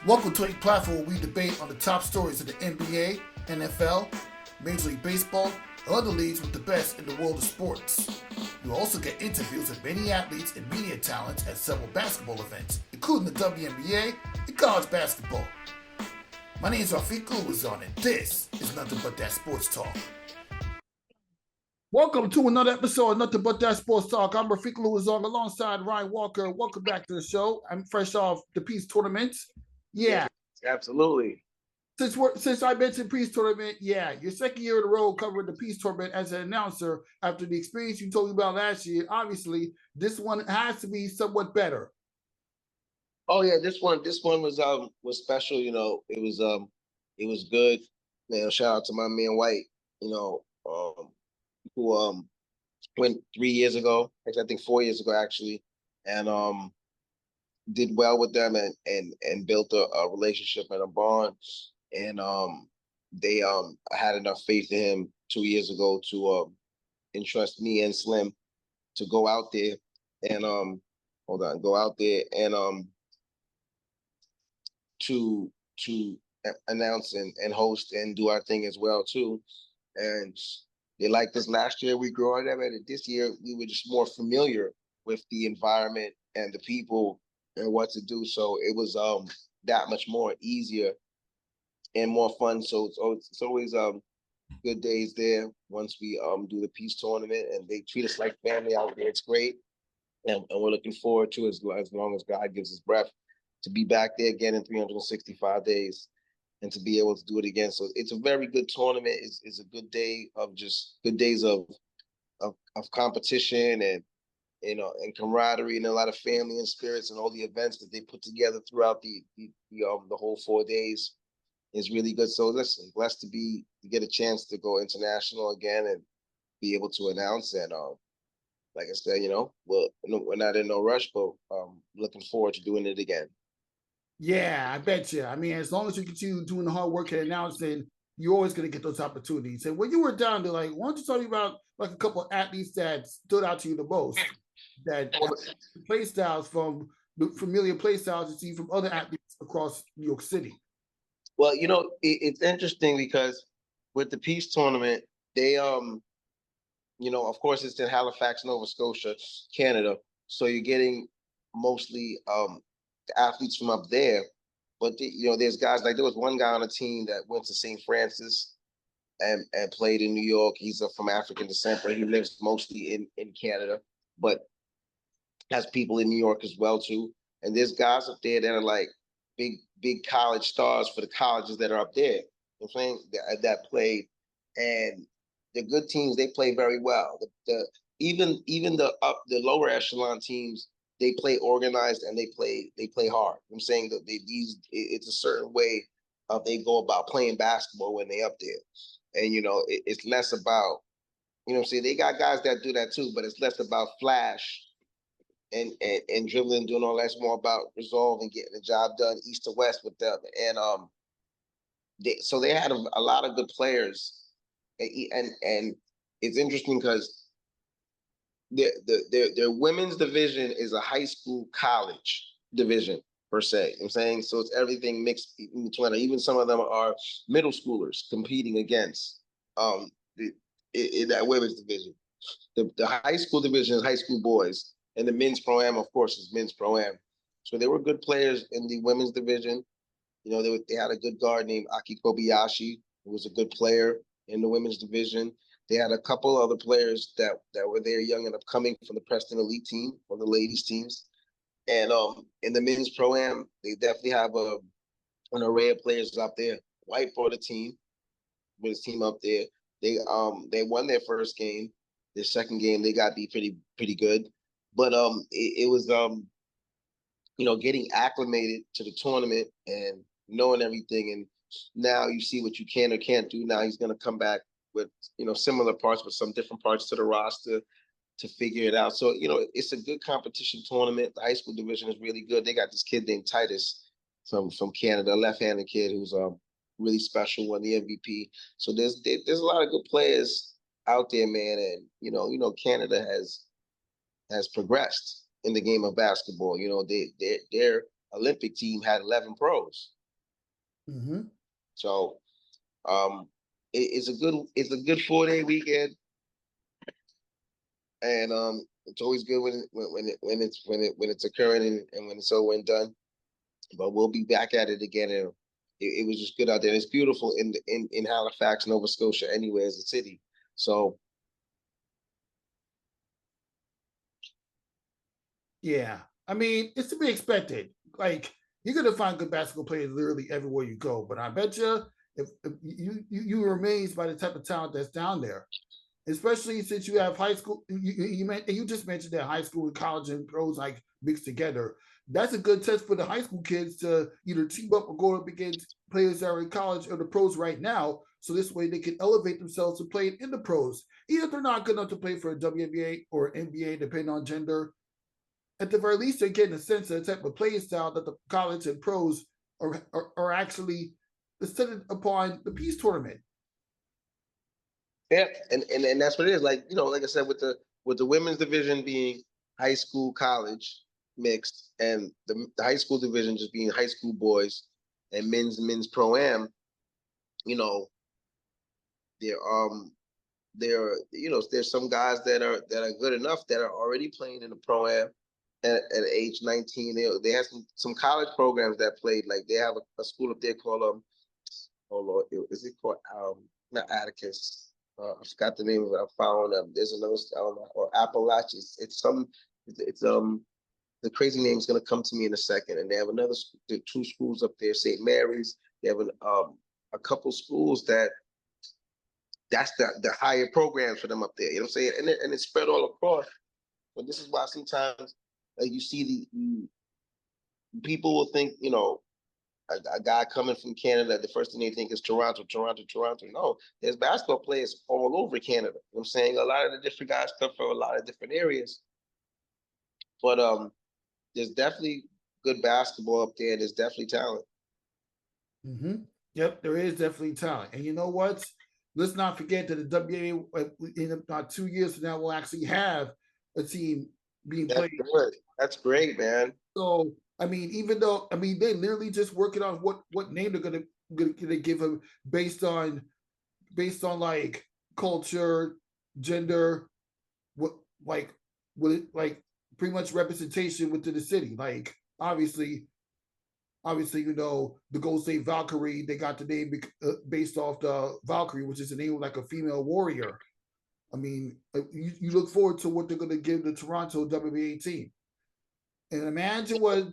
Welcome to a platform where we debate on the top stories of the NBA, NFL, Major League Baseball, and other leagues with the best in the world of sports. You'll also get interviews with many athletes and media talents at several basketball events, including the WNBA and college basketball. My name is Rafiq Ulwazon, and this is Nothing But That Sports Talk. Welcome to another episode of Nothing But That Sports Talk. I'm Rafiq Ulwazon alongside Ryan Walker. Welcome back to the show. I'm fresh off the Peace Tournament. Yeah. Absolutely. Since I mentioned Peace Tournament, yeah, your second year in a row covering the Peace Tournament as an announcer after the experience you told me about last year. Obviously, this one has to be somewhat better. Oh yeah, this one was special. It was good. Shout out to my man White. Who went 3 years ago. Actually, I think 4 years ago actually, and did well with them and built a relationship and a bond. And they had enough faith in him 2 years ago to entrust me and Slim to go out there and go out there and to announce and host and do our thing as well too. And they liked us last year. We grew on them, and this year we were just more familiar with the environment and the people and what to do. So it was that much more easier and more fun. So it's always good days there once we do the peace tournament, and they treat us like family out there. It's great, and we're looking forward to as long as God gives us breath to be back there again in 365 days and to be able to do it again. So it's a very good tournament. It's a good day of just good days of competition and and camaraderie and a lot of family and spirits and all the events that they put together throughout the whole 4 days is really good. So listen, blessed to get a chance to go international again and be able to announce. And like I said, we're not in no rush, but looking forward to doing it again. Yeah, I bet you. I mean, as long as you continue doing the hard work and announcing, you're always going to get those opportunities. And when you were down there, like, why don't you tell me about like a couple of athletes that stood out to you the most, that play styles from the familiar play styles you see from other athletes across New York City? Well, it's interesting because with the peace tournament, they of course it's in Halifax, Nova Scotia, Canada. So you're getting mostly athletes from up there. But there's guys like there was one guy on the team that went to St. Francis and played in New York. He's from African descent, but he lives mostly in Canada, but has people in New York as well too. And there's guys up there that are like big college stars for the colleges that are up there. You know what I'm saying that played, and the good teams they play very well. Even the lower echelon teams they play organized and they play hard. I'm saying that it's a certain way of they go about playing basketball when they up there, and it's less about I'm saying they got guys that do that too, but it's less about flash and dribbling, doing all that. It's more about resolve and getting the job done east to west with them. And so they had a lot of good players, and it's interesting because their women's division is a high school college division per se. You know what I'm saying so it's everything mixed in between. Even some of them are middle schoolers competing against in that women's division. The high school division is high school boys, and the men's pro-am, of course, is men's pro-am. So they were good players in the women's division. They had a good guard named Aki Kobayashi, who was a good player in the women's division. They had a couple other players that were there, young and upcoming, from the Preston Elite team, or the ladies teams. And in the men's pro-am, they definitely have an array of players out there. White brought a team, with his team up there. They won their first game. Their second game, they got beat pretty good. But it was getting acclimated to the tournament and knowing everything. And now you see what you can or can't do. Now he's going to come back with similar parts, but some different parts to the roster to figure it out. So it's a good competition tournament. The high school division is really good. They got this kid named Titus from Canada, a left-handed kid who's really special, won the MVP. So there's a lot of good players out there, man. And Canada has progressed in the game of basketball. They're Olympic team had 11 pros. Mm-hmm. So it's a good 4-day weekend, and it's always good when it's occurring and when it's over and done. But we'll be back at it again, and it was just good out there. It's beautiful in Halifax, Nova Scotia, anywhere as a city. So Yeah, I mean, it's to be expected. Like, you're gonna find good basketball players literally everywhere you go. But I bet you, if you were amazed by the type of talent that's down there, especially since you have high school. You just mentioned that high school and college and pros like mixed together. That's a good test for the high school kids to either team up or go up against players that are in college or the pros right now. So this way they can elevate themselves to play in the pros. Even if they're not good enough to play for a WNBA or NBA, depending on gender, at the very least, they're getting a sense of the type of playing style that the college and pros are actually studied upon the peace tournament. yeah, and that's what it is. Like, like I said, with the women's division being high school, college mixed, and the high school division just being high school boys and men's pro am, you know, there there's some guys that are good enough that are already playing in the pro am at age 19. They have some college programs that played. Like they have a school up there called oh Lord, is it called not Atticus? I forgot the name of it. I found there's another or Appalachians. It's the crazy name is gonna come to me in a second. And they have another two schools up there, St. Mary's. They have a couple schools that's the higher programs for them up there. You know what I'm saying? And it's spread all across. But this is why sometimes you see the people will think, a guy coming from Canada, the first thing they think is Toronto, Toronto, Toronto. No, there's basketball players all over Canada. You know what I'm saying? A lot of the different guys come from a lot of different areas. But there's definitely good basketball up there. There's definitely talent. Mm-hmm. Yep, there is definitely talent. And you know what? Let's not forget that the WNBA in about 2 years from now will actually have a team being That's played. good. That's great, man. So I mean, even though they literally just working on what name they're gonna give him based on like culture, gender, what like like pretty much representation within the city. Like obviously, the Golden State Valkyrie, they got the name based off the Valkyrie, which is the name of like a female warrior. I mean, you look forward to what they're going to give the Toronto WNBA team, and imagine what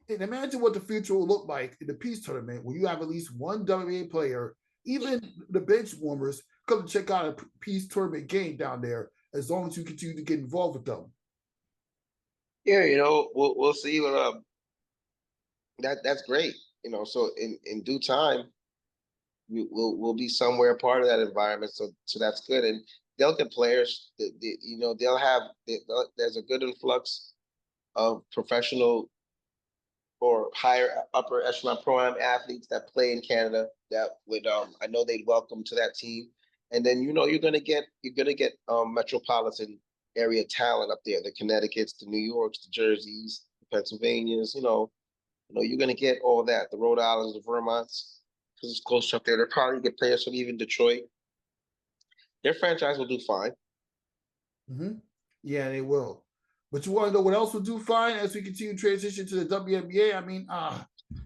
the future will look like in the peace tournament, where you have at least one WNBA player, even the bench warmers, come to check out a peace tournament game down there, as long as you continue to get involved with them. Yeah, we'll see what that's great. So in due time, we'll be somewhere part of that environment. So that's good, and they'll get players. They'll have there's a good influx of professional or higher upper echelon pro-am athletes that play in Canada that would I know they'd welcome to that team. And then you're gonna get metropolitan area talent up there, the Connecticut's, the New York's, the Jerseys, the Pennsylvanias, you're gonna get all that, the Rhode Islands, the Vermonts, because it's close up there. They'll probably get players from even Detroit. Their franchise will do fine. Mm-hmm. Yeah, they will. But you want to know what else will do fine as we continue to transition to the WNBA? I mean,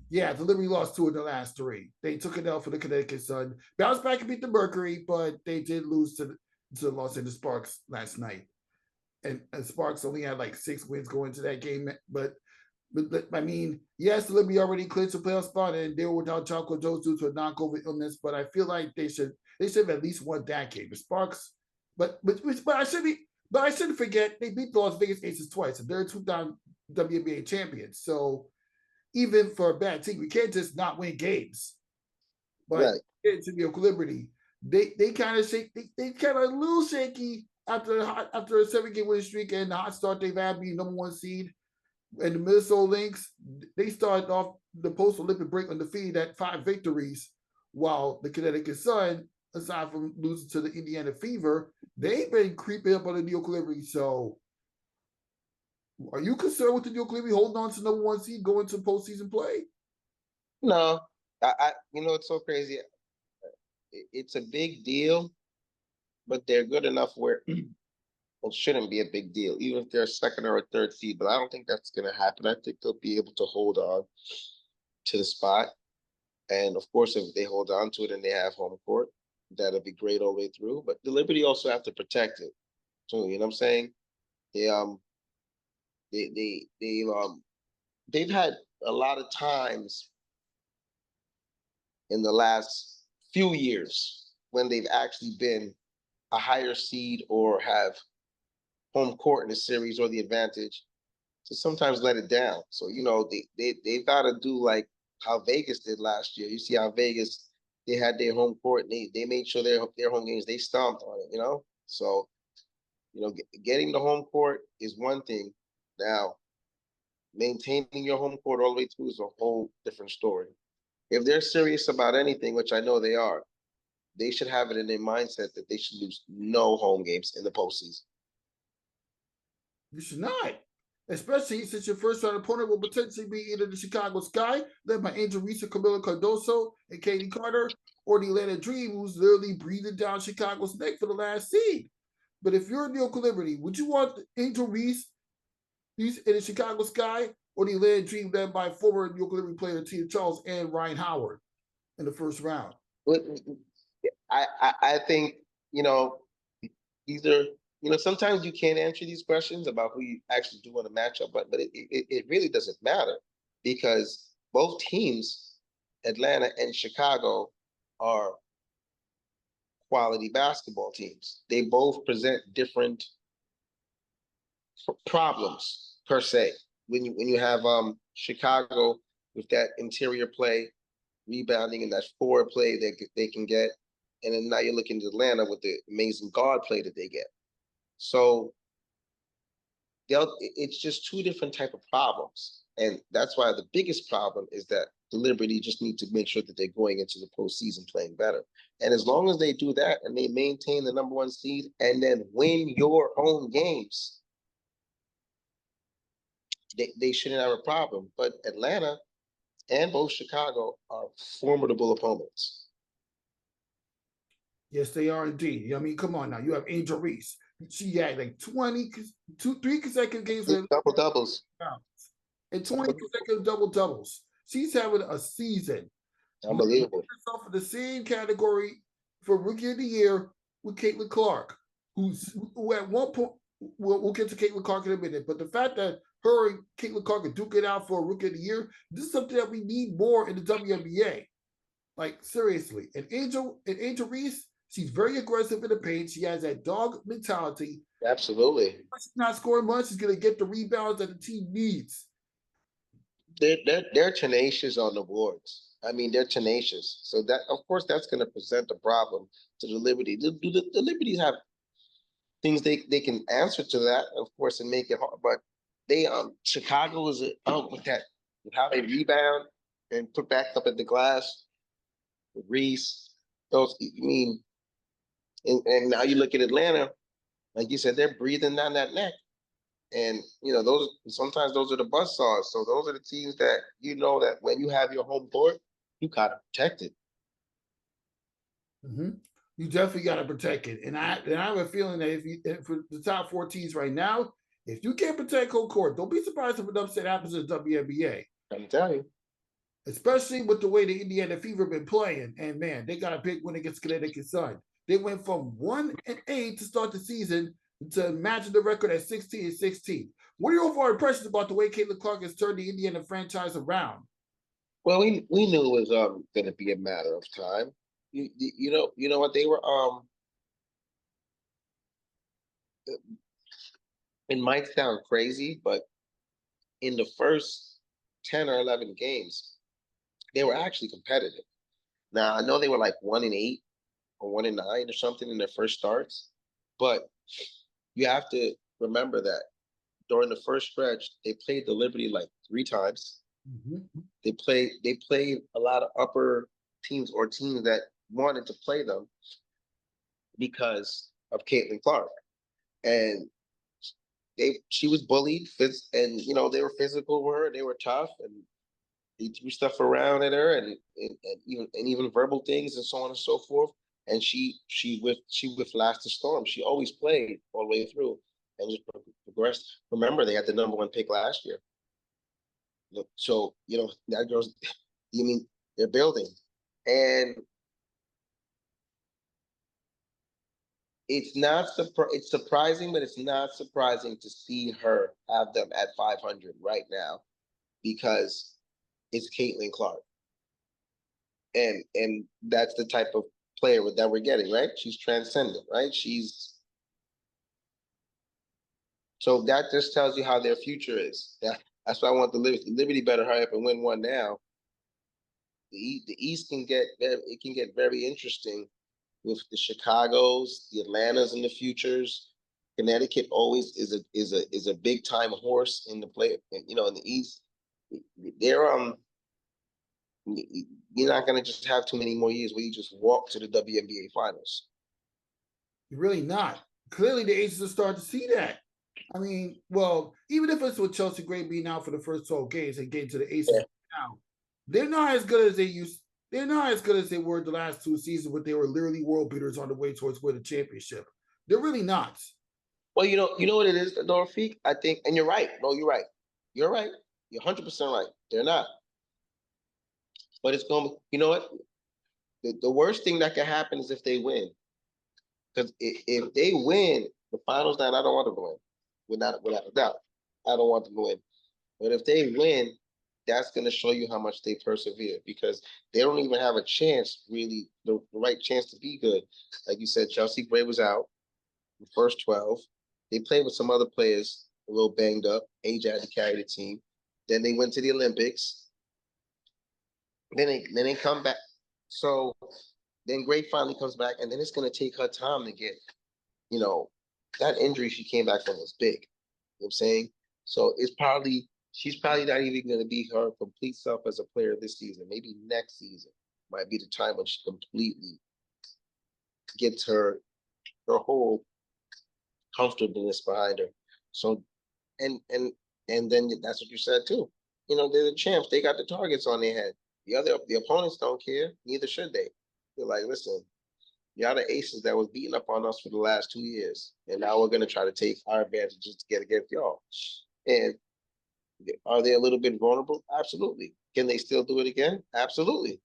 yeah, the Liberty lost two of the last three. They took it out for the Connecticut Sun, bounced back and beat the Mercury, but they did lose to the Los Angeles Sparks last night. And Sparks only had like 6 wins going into that game. But I mean, yes, the Liberty already clinched a playoff spot, and they were without Chocolate Jones due to a non-COVID illness. But I feel like they should have at least won that game. The Sparks, but I shouldn't forget they beat the Las Vegas Aces twice, and they're two-time WNBA champions. So even for a bad team, we can't just not win games. But Right. to the Liberty, they kind of shake. They kind of a little shaky after a 7-game winning streak and the hot start they've had being number 1 seed. And the Minnesota Lynx, they started off the post-Olympic break undefeated at 5 victories, while the Connecticut Sun, aside from losing to the Indiana Fever, they've been creeping up on the New York Liberty. So Are you concerned with the New York Liberty holding on to number one seed going to postseason play? No, it's so crazy. It's a big deal, but they're good enough where it shouldn't be a big deal, even if they're a second or a third seed. But I don't think that's going to happen. I think they'll be able to hold on to the spot. And of course, if they hold on to it and they have home court, that'll be great all the way through. But the Liberty also have to protect it. So, you know what I'm saying? They they they they've had a lot of times in the last few years when they've actually been a higher seed or have home court in the series or the advantage to sometimes let it down. So, they've got to do like how Vegas did last year. You see how Vegas, they had their home court and they made sure their home games, they stomped on it. So, getting the home court is one thing. Now, maintaining your home court all the way through is a whole different story. If they're serious about anything, which I know they are, they should have it in their mindset that they should lose no home games in the postseason. You should not. Especially since your first round opponent will potentially be either the Chicago Sky, led by Angel Reese, Camila Cardoso, and Katie Carter, or the Atlanta Dream, who's literally breathing down Chicago's neck for the last seed. But if you're New York Liberty, would you want Angel Reese in the Chicago Sky or the Atlanta Dream led by former New York Liberty player Tia Charles and Ryan Howard in the first round? I think, either, sometimes you can't answer these questions about who you actually do want to match up, but it really doesn't matter because both teams, Atlanta and Chicago, are quality basketball teams. They both present different problems per se. When you have Chicago with that interior play, rebounding, and that forward play that they can get, and then now you're looking at Atlanta with the amazing guard play that they get. So it's just two different type of problems, and that's why the biggest problem is that the Liberty just need to make sure that they're going into the postseason playing better. And as long as they do that and they maintain the number one seed and then win your own games, they shouldn't have a problem. But Atlanta and both Chicago are formidable opponents. Yes, they are indeed. I mean, come on now. You have Angel Reese. She had like 3 consecutive games with double doubles and 20 consecutive double doubles. She's having a season. Unbelievable. Herself in the same category for Rookie of the Year with Caitlin Clark, who at one point we'll get to Caitlin Clark in a minute. But the fact that her and Caitlin Clark are duking it out for a Rookie of the Year, this is something that we need more in the WNBA. Like seriously, and Angel Reese, she's very aggressive in the paint. She has that dog mentality. Absolutely. If she's not scoring much, she's gonna get the rebounds that the team needs. They're tenacious on the boards. I mean, they're tenacious. So that, of course, that's going to present a problem to the Liberty. The Liberties have things they can answer to that, of course, and make it hard. But Chicago is with that, with how they rebound and put back up at the glass. With Reese, those, and now you look at Atlanta, like you said, they're breathing down that neck. And sometimes those are the buzzsaws. So those are the teams that that when you have your home court, you gotta protect it. Mm-hmm. You definitely gotta protect it. And I have a feeling that if for the top 4 teams right now, if you can't protect home court, don't be surprised if an upset happens in the WNBA. I'm telling you. Especially with the way the Indiana Fever been playing. And man, they got a big win against Connecticut Sun. They went from 1-8 to start the season to imagine the record at 16-16. What are your overall impressions about the way Caitlin Clark has turned the Indiana franchise around? Well, we knew it was going to be a matter of time. You know what, they were it might sound crazy, but in the first 10 or 11 games, they were actually competitive. Now I know they were like 1-8 or 1-9 or something in their first starts, but you have to remember that during the first stretch, they played the Liberty like 3 times. Mm-hmm. They played a lot of upper teams or teams that wanted to play them because of Caitlin Clark. And she was bullied, and they were physical with her. They were tough, and they threw stuff around at her, and even verbal things and so on and so forth. And she withlasted the storm. She always played all the way through and just progressed. Remember, they had the #1 pick last year. So that girl's. You mean they're building, and it's surprising, but it's not surprising to see her have them at 500 right now because it's Caitlin Clark, and that's the type of player that we're getting, right? She's transcendent, right? So that just tells you how their future is. That's why I want the Liberty. Liberty better hurry up and win one now. The East can get very interesting with the Chicago's, the Atlantas, and the futures. Connecticut always is a big time horse in the play. In the East, they're you're not going to just have too many more years where you just walk to the WNBA finals. You're really not. Clearly, the Aces are starting to see that. I mean, well, even if it's with Chelsea Gray being out for the first 12 games and getting to the Aces now, they're not as good as they used. They're not as good as they were the last 2 seasons, but they were literally world beaters on the way towards winning the championship. They're really not. Well, you know what it is, Dorothy. I think, and you're right. No, you're right. You're right. You're 100% right. They're not. But it's going. You know what? The worst thing that can happen is if they win. Because if they win the finals, then I don't want them to win. Without a doubt, I don't want them to win. But if they win, that's going to show you how much they persevere because they don't even have a chance, really, the right chance to be good. Like you said, Chelsea Gray was out the first 12. They played with some other players a little banged up. AJ had to carry the team. Then they went to the Olympics. Then they come back. So then Gray finally comes back, and then it's going to take her time to get, that injury she came back from was big. You know what I'm saying? So she's probably not even going to be her complete self as a player this season. Maybe next season might be the time when she completely gets her whole comfortableness behind her. So, and then that's what you said too. They're the champs. They got the targets on their head. The opponents don't care. Neither should they. They're like, listen, y'all the Aces that was beating up on us for the last 2 years, and now we're gonna try to take our advantages to get against y'all. And are they a little bit vulnerable? Absolutely. Can they still do it again? Absolutely.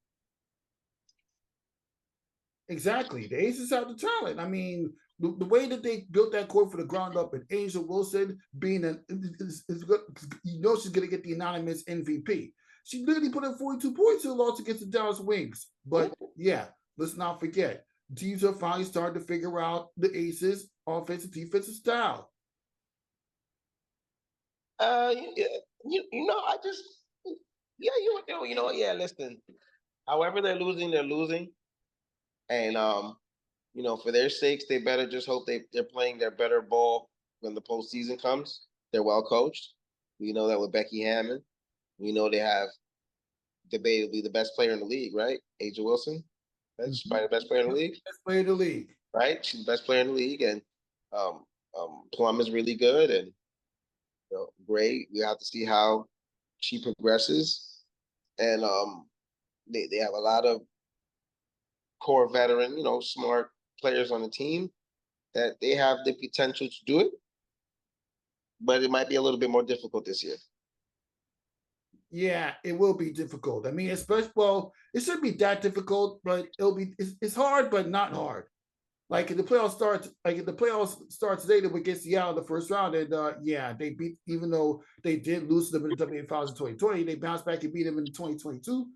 Exactly. The Aces have the talent. I mean, the way that they built that court for the ground up, and Angel Wilson being is good, she's going to get the anonymous MVP. She literally put in 42 points in the loss against the Dallas Wings. But yeah, let's not forget, teams are finally starting to figure out the Aces' offensive defensive style. I just listen. However they're losing, and for their sakes, they better just hope they're playing their better ball when the postseason comes. They're well coached. We know that with Becky Hammond. We know they have debatably the best player in the league, right? Aja Wilson. That's probably the best player in the league. Best player in the league. Right? She's the best player in the league, and Plum is really good, and great. We have to see how she progresses, and they have a lot of core veteran, smart players on the team that they have the potential to do it, but it might be a little bit more difficult this year. Yeah, it will be difficult. I mean, it shouldn't be that difficult, but it's hard, but not hard. Like if the playoffs start today, they would get Seattle in the first round, and they beat, even though they did lose them in the WNBA Finals in 2020, they bounced back and beat them in the 2022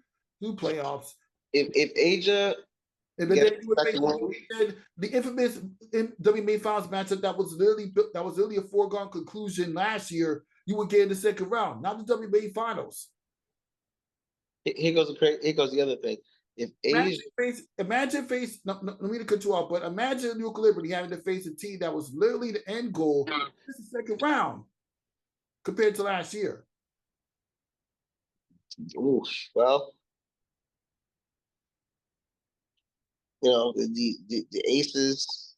playoffs. If Aja, and then the infamous WNBA Finals matchup that was literally a foregone conclusion last year, you would get in the second round, not the WNBA Finals. Here goes the other thing. If imagine face. No, let me cut you off, but imagine New York Liberty having to face a team that was literally the end goal. This is the second round compared to last year. Ooh, well, the Aces,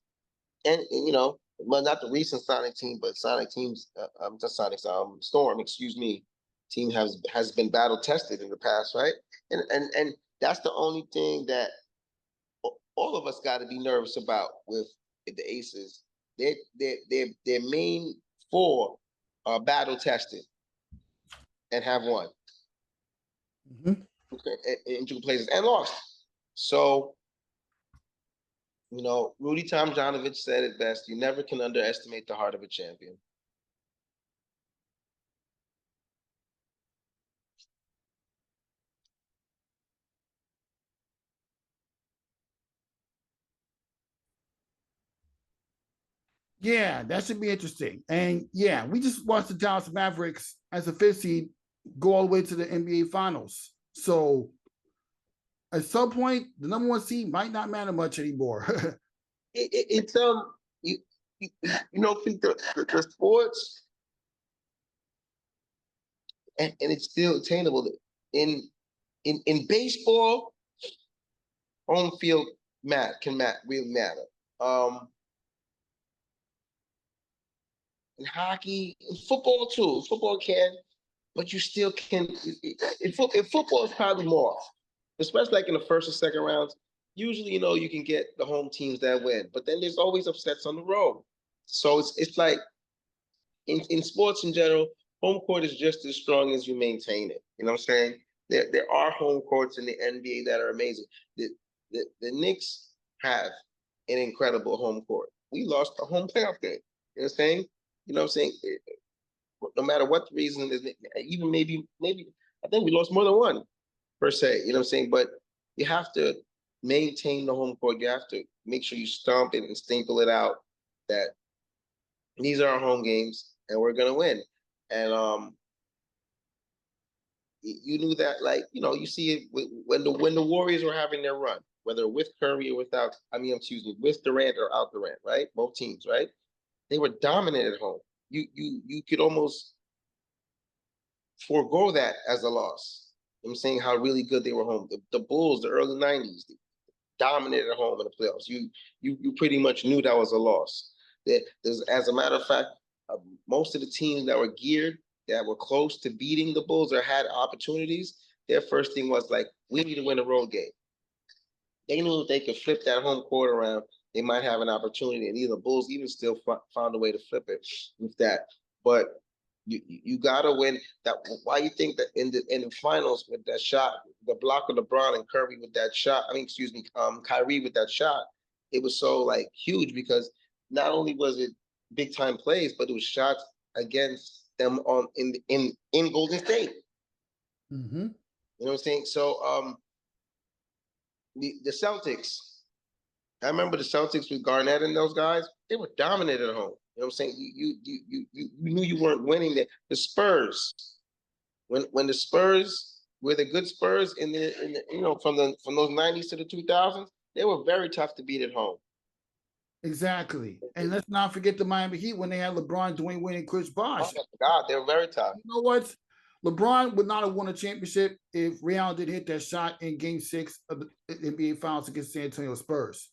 and well, not the recent Sonic team, but Sonic teams, just Sonic, Storm, excuse me, team has been battle tested in the past, right? And that's the only thing that all of us got to be nervous about with the Aces. Their main four are battle tested and have won. Mm-hmm. In two places and lost. So, Rudy Tomjanovich said it best: "You never can underestimate the heart of a champion." Yeah, that should be interesting. And yeah, we just watched the Dallas Mavericks as a fifth seed go all the way to the NBA Finals. So at some point, the number one seed might not matter much anymore. It's you think the sports and it's still attainable. In baseball, home field can really matter. In hockey, in football too. Football can, but you still can. In football, it's probably more, especially like in the first or second rounds. Usually, you can get the home teams that win, but then there's always upsets on the road. So it's like in sports in general, home court is just as strong as you maintain it. You know what I'm saying? There are home courts in the NBA that are amazing. The Knicks have an incredible home court. We lost a home playoff game. You know what I'm saying? You know what I'm saying? No matter what the reason is, even maybe I think we lost more than one per se. You know what I'm saying? But you have to maintain the home court. You have to make sure you stomp it and staple it out that these are our home games and we're gonna win. And you knew that, you see it when the Warriors were having their run, whether with Curry or without. With Durant or out Durant, right? Both teams, right? They were dominant at home. You could almost forego that as a loss. I'm saying how really good they were home. The Bulls, the early '90s, dominated at home in the playoffs. You pretty much knew that was a loss. As a matter of fact, most of the teams that were geared, that were close to beating the Bulls or had opportunities, their first thing was like, we need to win a road game. They knew if they could flip that home court around, they might have an opportunity. And either Bulls even still found a way to flip it with that. But you gotta win that. Why you think that in the finals with that shot, the block of LeBron and Curry with that shot? Kyrie with that shot. It was so like huge because not only was it big time plays, but it was shots against them in Golden State. Mm-hmm. You know what I'm saying? So the Celtics. I remember the Celtics with Garnett and those guys. They were dominant at home. You know what I'm saying? You knew you weren't winning. The Spurs, when the Spurs were the good Spurs in the from those '90s to the 2000s, they were very tough to beat at home. Exactly. And let's not forget the Miami Heat when they had LeBron, Dwayne Wade, and Chris Bosh. Oh my God, they were very tough. You know what? LeBron would not have won a championship if Ray Allen didn't hit that shot in Game 6 of the NBA Finals against San Antonio Spurs.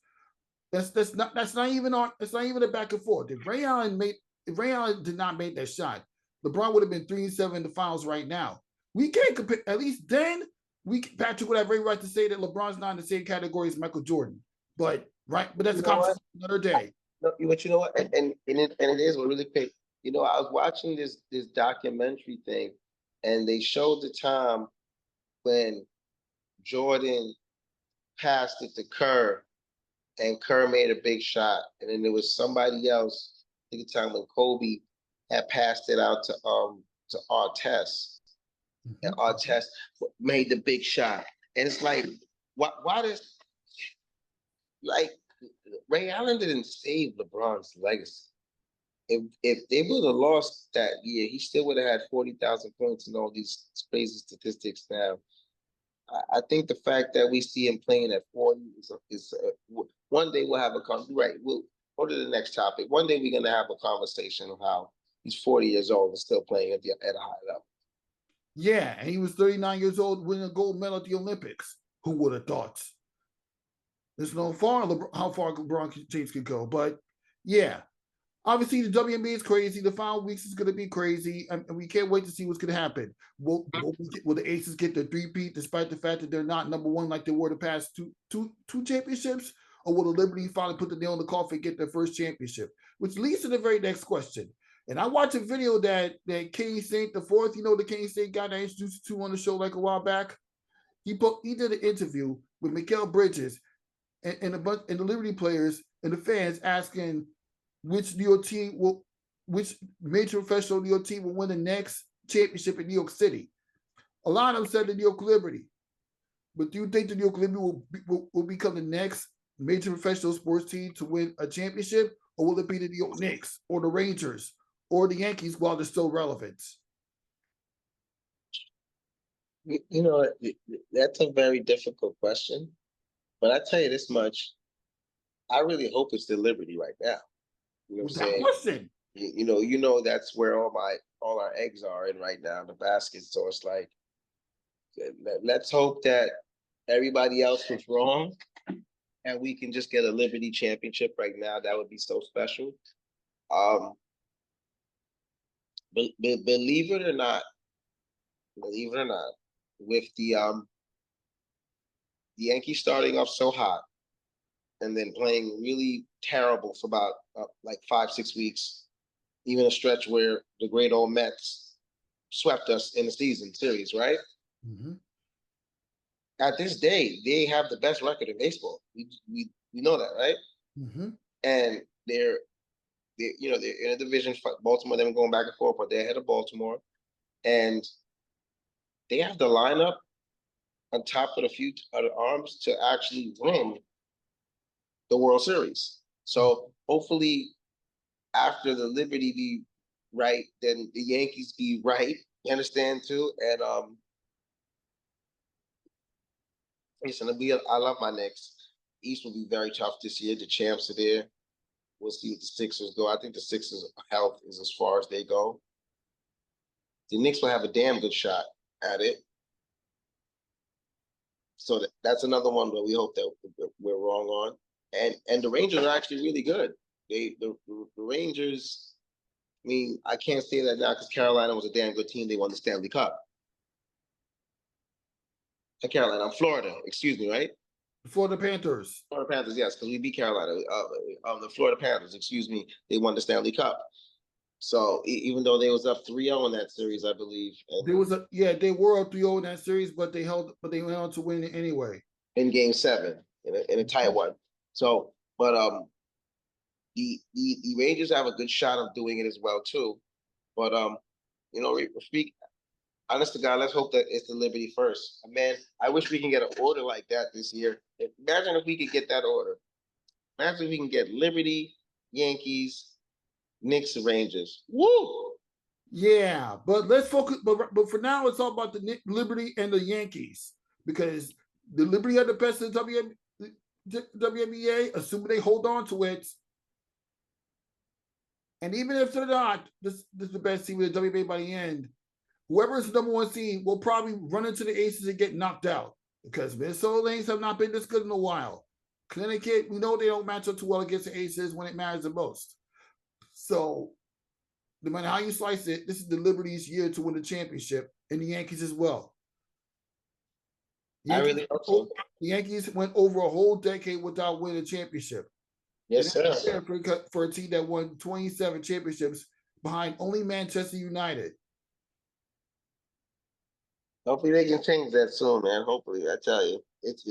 That's not even a back and forth. If Ray Allen did not make that shot, LeBron would have been 3-7 in the finals right now. We can't compare. At least then, Patrick would have every right to say that LeBron's not in the same category as Michael Jordan. But that's a conversation another day. No, but you know what? And it is really quick. I was watching this documentary thing, and they showed the time when Jordan passed it to Kerr, and Kerr made a big shot, and then there was somebody else. I think the time when Kobe had passed it out to Artest, and Artest made the big shot, and it's like, why does Ray Allen didn't save LeBron's legacy? If they would have lost that year, he still would have had 40,000 points and all these crazy statistics now. I think the fact that we see him playing at 40 is one day we'll have a conversation. Right, we'll go to the next topic. One day we're going to have a conversation of how he's 40 years old and still playing at a high level. Yeah, and he was 39 years old winning a gold medal at the Olympics. Who would have thought? There's no how far LeBron James could go, but yeah. Obviously, the WNBA is crazy. The final weeks is going to be crazy, and we can't wait to see what's going to happen. Will the Aces get the three-peat despite the fact that they're not number one like they were the past two championships? Or will the Liberty finally put the nail in the coffin and get their first championship? Which leads to the very next question. And I watched a video that Kenny Saint the fourth, the Kenny Saint guy that I introduced you to on the show like a while back. He did an interview with Mikal Bridges and the Liberty players and the fans asking which major professional New York team will win the next championship in New York City. A lot of them said the New York Liberty. But do you think the New York Liberty will become the next major professional sports team to win a championship? Or will it be the New York Knicks or the Rangers or the Yankees while they're still relevant? That's a very difficult question. But I tell you this much, I really hope it's the Liberty right now. You know what I'm saying? Question. That's where all our eggs are in right now, the basket. So it's like, let's hope that everybody else was wrong and we can just get a Liberty championship right now. That would be so special. Believe it or not, with the Yankees starting off so hot and then playing really terrible for about like 5-6 weeks, even a stretch where the great old Mets swept us in the season series, right? Mm-hmm. At this day, they have the best record in baseball. We know that, right? Mm-hmm. And they're in a division. Baltimore, they've been going back and forth, but they're ahead of Baltimore, and they have the lineup on top of the few other arms to actually win the World Series. So hopefully, after the Liberty be right, then the Yankees be right. You understand too? And listen, I love my Knicks. East will be very tough this year. The champs are there. We'll see what the Sixers go. I think the Sixers' health is as far as they go. The Knicks will have a damn good shot at it. So that's another one where we hope that we're wrong on. And the Rangers are actually really good. The Rangers, I mean, I can't say that now because Carolina was a damn good team. They won the Stanley Cup. Florida, excuse me, right? Florida Panthers. Florida Panthers, yes, because we beat Carolina. The Florida Panthers, excuse me, they won the Stanley Cup. So even though they was up 3-0 in that series, I believe. They were up 3-0 in that series, but they went on to win it anyway. In Game 7, in a tight one. So, but the Rangers have a good shot of doing it as well too. But speak honest to God, let's hope that it's the Liberty first. Man, I wish we can get an order like that this year. Imagine if we could get that order. Imagine if we can get Liberty, Yankees, Knicks, and Rangers. Woo! Yeah, but let's focus. But for now, it's all about the Liberty and the Yankees because the Liberty are the best in the WNBA, assuming they hold on to it. And even if they're not, this is the best team in the WNBA by the end. Whoever is the number one seed will probably run into the Aces and get knocked out because Minnesota Lynx have not been this good in a while. Connecticut, we know they don't match up too well against the Aces when it matters the most. So, no matter how you slice it, this is the Liberty's year to win the championship, and the Yankees as well. I really hope so. The Yankees went over a whole decade without winning a championship. Yes, sir. For a team that won 27 championships behind only Manchester United. Hopefully they can change that soon, man. Hopefully, I tell you, it's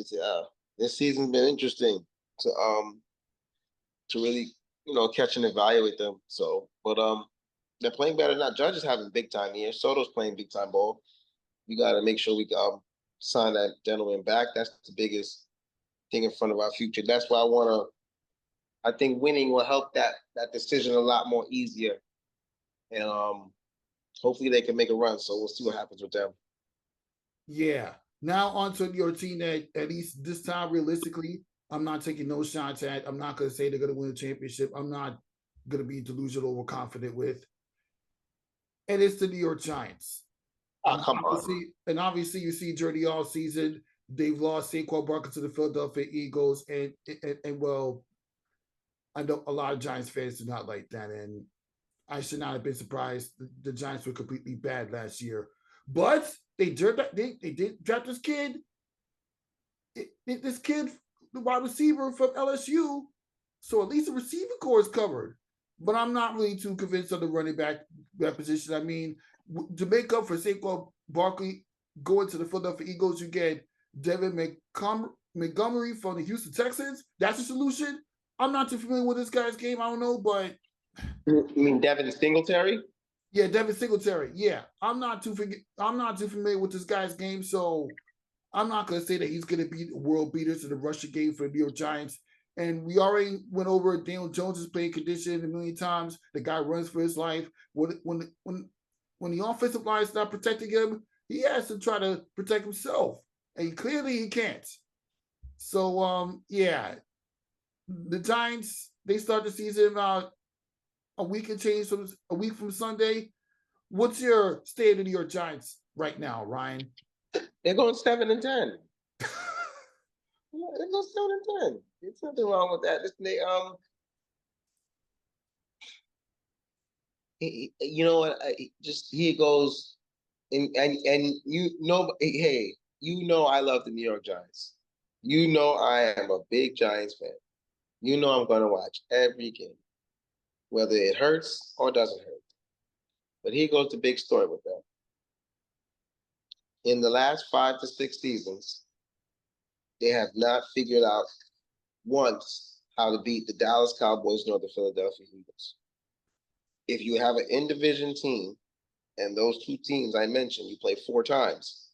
this season's been interesting to really catch and evaluate them. So, but they're playing better now. Judge is having big time here. Soto's playing big time ball. We got to make sure we sign that gentleman back. That's the biggest thing in front of our future. That's why I think winning will help that decision a lot more easier. And hopefully they can make a run. So we'll see what happens with them. Yeah. Now on to your team that at least this time, realistically, I'm not taking no shots at. I'm not going to say they're going to win a championship. I'm not going to be delusional or confident with. And it's the New York Giants. Come on. And obviously, you see Journey all season. They've lost Saquon Barkley to the Philadelphia Eagles, and well, I know a lot of Giants fans do not like that, and I should not have been surprised. The Giants were completely bad last year, but they did draft this kid. This kid, the wide receiver from LSU, so at least the receiving core is covered. But I'm not really too convinced of the running back position. I mean, to make up for Saquon Barkley going to the Philadelphia Eagles, you get Devin Montgomery from the Houston Texans. That's a solution. I'm not too familiar with this guy's game. I don't know, but You mean Devin Singletary? yeah, Devin Singletary. Yeah, I'm not too familiar with this guy's game, so I'm not going to say that he's going to be world beaters in the rushing game for the New York Giants. And we already went over Daniel Jones's playing condition a million times. The guy runs for his life. When the offensive line is not protecting him, he has to try to protect himself, and clearly he can't. So yeah, the Giants, they start the season about a week and change from a week from Sunday. What's your state of the New York Giants right now, Ryan? They're going 7-10. Yeah, they're going 7-10. There's nothing wrong with that. Listen, you know what? Just here goes, and you know, hey, you know, I love the New York Giants. You know, I am a big Giants fan. You know, I'm going to watch every game, whether it hurts or doesn't hurt. But here goes the big story with them. In the last 5 to 6 seasons, they have not figured out once how to beat the Dallas Cowboys nor the Philadelphia Eagles. If you have an in-division team, and those two teams I mentioned, you play 4 times,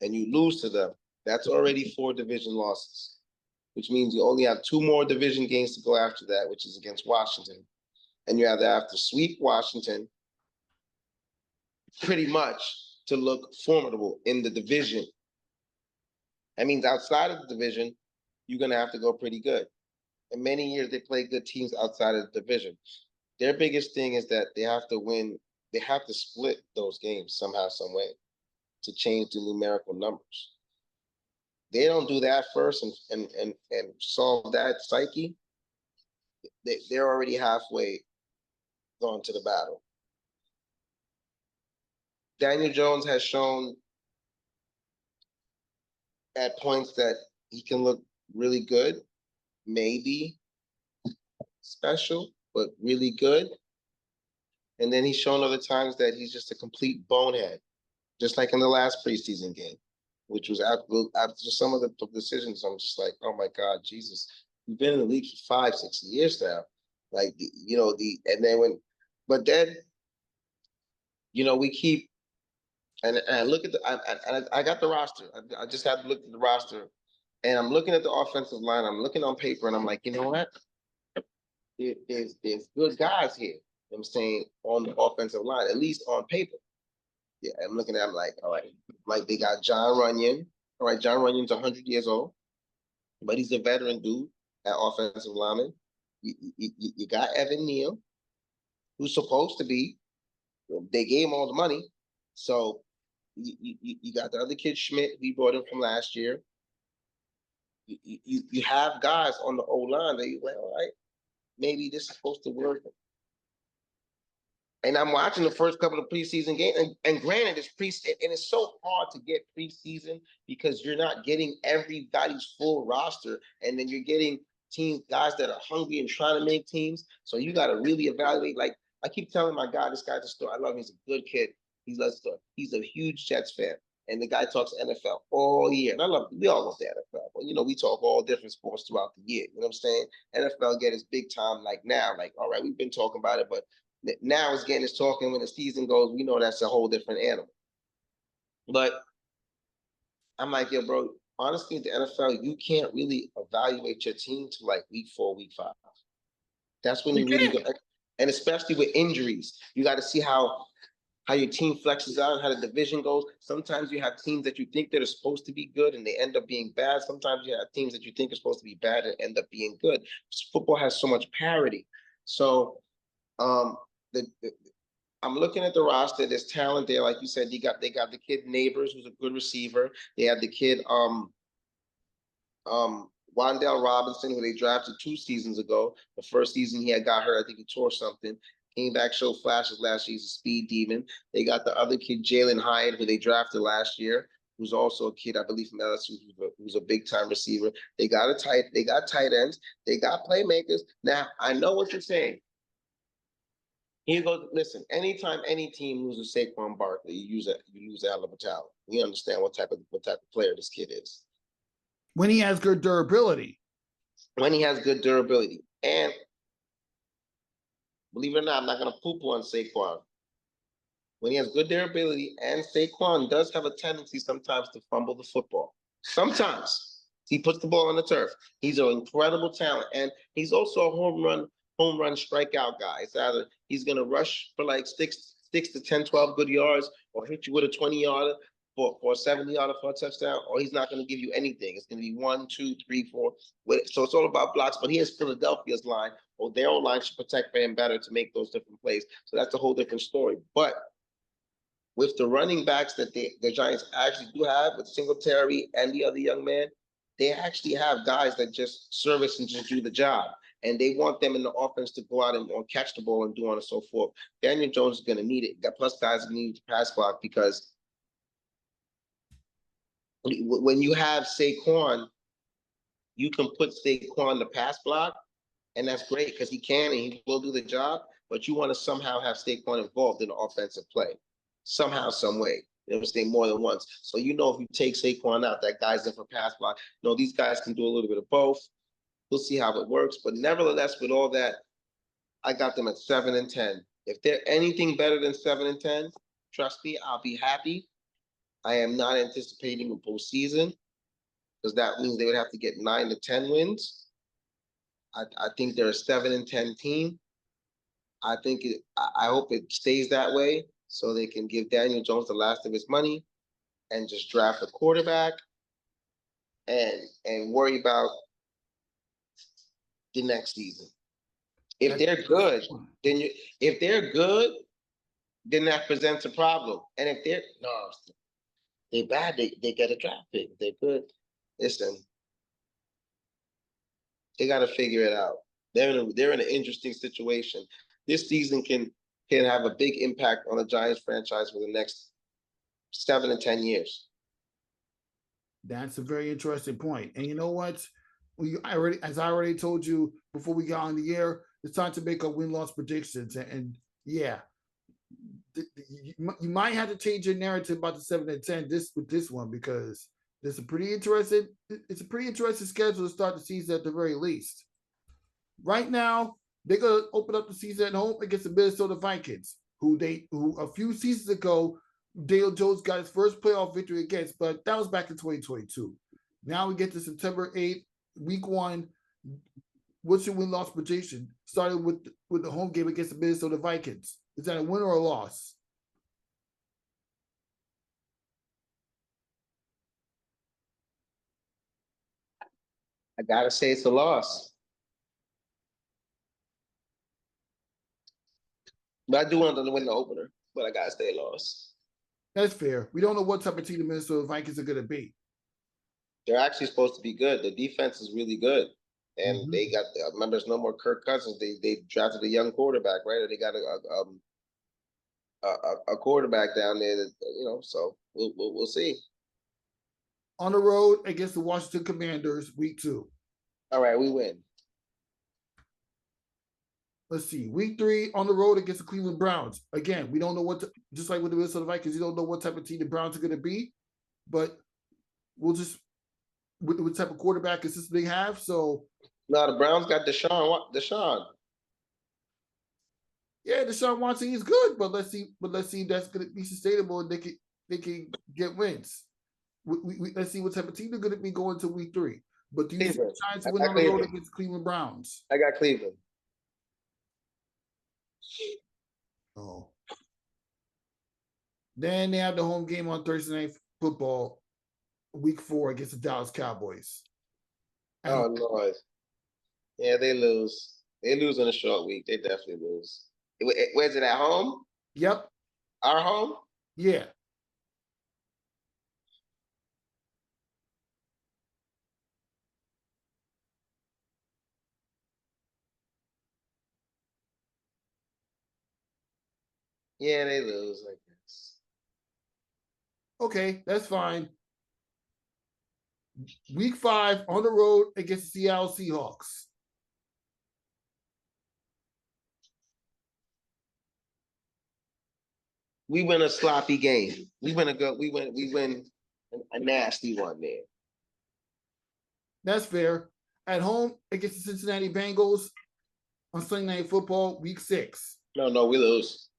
and you lose to them, that's already 4 division losses, which means you only have 2 more division games to go after that, which is against Washington. And you have to sweep Washington pretty much to look formidable in the division. That means outside of the division, you're going to have to go pretty good. In many years, they play good teams outside of the division. Their biggest thing is that they have to win. They have to split those games somehow, some way to change the numerical numbers. They don't do that first and solve that psyche. They're already halfway gone to the battle. Daniel Jones has shown at points that he can look really good, maybe special, but really good. And then he's shown other times that he's just a complete bonehead, just like in the last preseason game, which was after some of the decisions. I'm just like, oh my God, Jesus, you've been in the league for 5, 6 years now. Like, and then but then, we keep, and I look at I got the roster. I just had to look at the roster, and I'm looking at the offensive line. I'm looking on paper, and I'm like, you know what? There's good guys here. I'm saying on the offensive line, at least on paper. Yeah, I'm looking at. I'm like, all right, like they got John Runyon. All right, John Runyon's 100 years old, but he's a veteran dude at offensive lineman. You got Evan Neal, who's supposed to be. They gave him all the money, so you got the other kid Schmidt. We brought him from last year. You have guys on the O line that you like, all right, maybe this is supposed to work. And I'm watching the first couple of preseason games, and granted, it's preseason, and it's so hard to get preseason because you're not getting everybody's full roster, and then you're getting guys that are hungry and trying to make teams. So you got to really evaluate. Like I keep telling my guy, this guy's a star. I love him. He's a good kid. He loves the story. He's a huge Jets fan, and the guy talks NFL all year. And we all love the NFL, but we talk all different sports throughout the year. You know what I'm saying? NFL get its big time like now. Like, all right, we've been talking about it, but now it's getting us talking. When the season goes, we know that's a whole different animal. But I'm like, yo, bro, honestly, the NFL, you can't really evaluate your team to like week 4, week 5. That's when you really go, and especially with injuries, you got to see how your team flexes out and how the division goes. Sometimes you have teams that you think that are supposed to be good and they end up being bad. Sometimes you have teams that you think are supposed to be bad and end up being good. Football has so much parity. So I'm looking at the roster. There's talent there, like you said. They got the kid Neighbors, who's a good receiver. They have the kid Wandale Robinson, who they drafted 2 seasons ago. The first season he had got hurt. I think he tore something. Came back, showed flashes last year. He's a speed demon. They got the other kid, Jalen Hyatt, who they drafted last year, who's also a kid, I believe, from LSU, who's a big-time receiver. They got tight ends. They got playmakers. Now, I know what you're saying. Here goes. Listen, anytime any team loses Saquon Barkley, you lose a hell of a talent. We understand what type of player this kid is. When he has good durability. When he has good durability. And believe it or not, I'm not going to poo-poo on Saquon. When he has good durability, and Saquon does have a tendency sometimes to fumble the football. Sometimes he puts the ball on the turf. He's an incredible talent, and he's also a home run strikeout guy. It's either he's going to rush for like 6 to 10, 12 good yards, or hit you with a 20-yarder for a 70-yarder for a touchdown, or he's not going to give you anything. It's going to be 1, 2, 3, 4. So it's all about blocks. But he has Philadelphia's line, or their own line should protect for him better to make those different plays. So that's a whole different story. But with the running backs that the Giants actually do have, with Singletary and the other young man, they actually have guys that just service and just do the job. And they want them in the offense to go out and catch the ball and do on and so forth. Daniel Jones is going to need it. Plus, guys need to pass block, because when you have Saquon, you can put Saquon to pass block, and that's great because he can and he will do the job. But you want to somehow have Saquon involved in the offensive play, somehow, some way. You understand, more than once. So if you take Saquon out, that guy's in for pass block. No, these guys can do a little bit of both. We'll see how it works. But nevertheless, with all that, I got them at 7-10. If they're anything better than 7-10, trust me, I'll be happy. I am not anticipating a postseason, because that means they would have to get 9 to 10 wins. I think they're a 7-10 team. I hope it stays that way, so they can give Daniel Jones the last of his money and just draft a quarterback and worry about the next season. If they're good, then that presents a problem. And if they're bad, they get a draft pick. If they're good, listen, they got to figure it out. They're in an interesting situation. This season can have a big impact on the Giants franchise for the next 7 to 10 years. That's a very interesting point. And you know what? As I already told you before we got on the air, it's time to make our win-loss predictions. And yeah, you might have to change your narrative about the 7-10 with this one, because it's a pretty interesting schedule to start the season at the very least. Right now, they're gonna open up the season at home against the Minnesota Vikings, who a few seasons ago Daniel Jones got his first playoff victory against, but that was back in 2022. Now we get to September 8th, week 1. What's your win-loss prediction? Starting with the home game against the Minnesota Vikings. Is that a win or a loss? I gotta say it's a loss. But I do want them to win the opener, but I gotta say a loss. That's fair. We don't know what type of team the Minnesota Vikings are going to be. They're actually supposed to be good. The defense is really good. And they got, remember, there's no more Kirk Cousins. They drafted a young quarterback, right? Or they got a quarterback down there that, so we'll see. On the road against the Washington Commanders, week 2. All right, we win. Let's see. Week 3 on the road against the Cleveland Browns. Again, we don't know just like with the Minnesota Vikings, you don't know what type of team the Browns are going to be, but we'll just what type of quarterback system they have. So no, the Browns got Deshaun. Yeah, Deshaun Watson is good, but let's see if that's going to be sustainable and they can get wins. Let's see what type of team they're going to be going to week 3. But do you see the Giants win on the road against Cleveland Browns? I got Cleveland. Oh. Then they have the home game on Thursday Night Football, week 4 against the Dallas Cowboys. Oh, Lord. Yeah, they lose. They lose on a short week. They definitely lose. Where's it, at home? Yep. Our home? Yeah. Yeah, they lose, I guess. Okay, that's fine. Week 5 on the road against the Seattle Seahawks. We win a sloppy game. We win a nasty one there. That's fair. At home against the Cincinnati Bengals on Sunday Night Football, Week 6. No, we lose.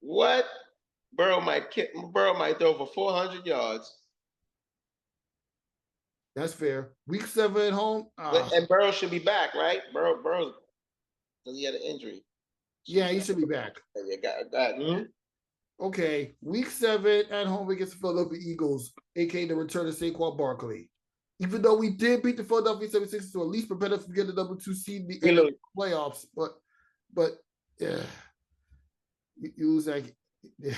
What? Burrow might throw for 400 yards. That's fair. Week 7 at home. And Burrow should be back, right? Burrow, because he had an injury. Yeah, he should be back. Yeah, got. Mm-hmm. Okay, Week 7 at home against the Philadelphia Eagles, aka the return of Saquon Barkley. Even though we did beat the Philadelphia 76ers, to at least prepare us from getting the number 2 seed in the playoffs, but yeah, you lose that. Yeah.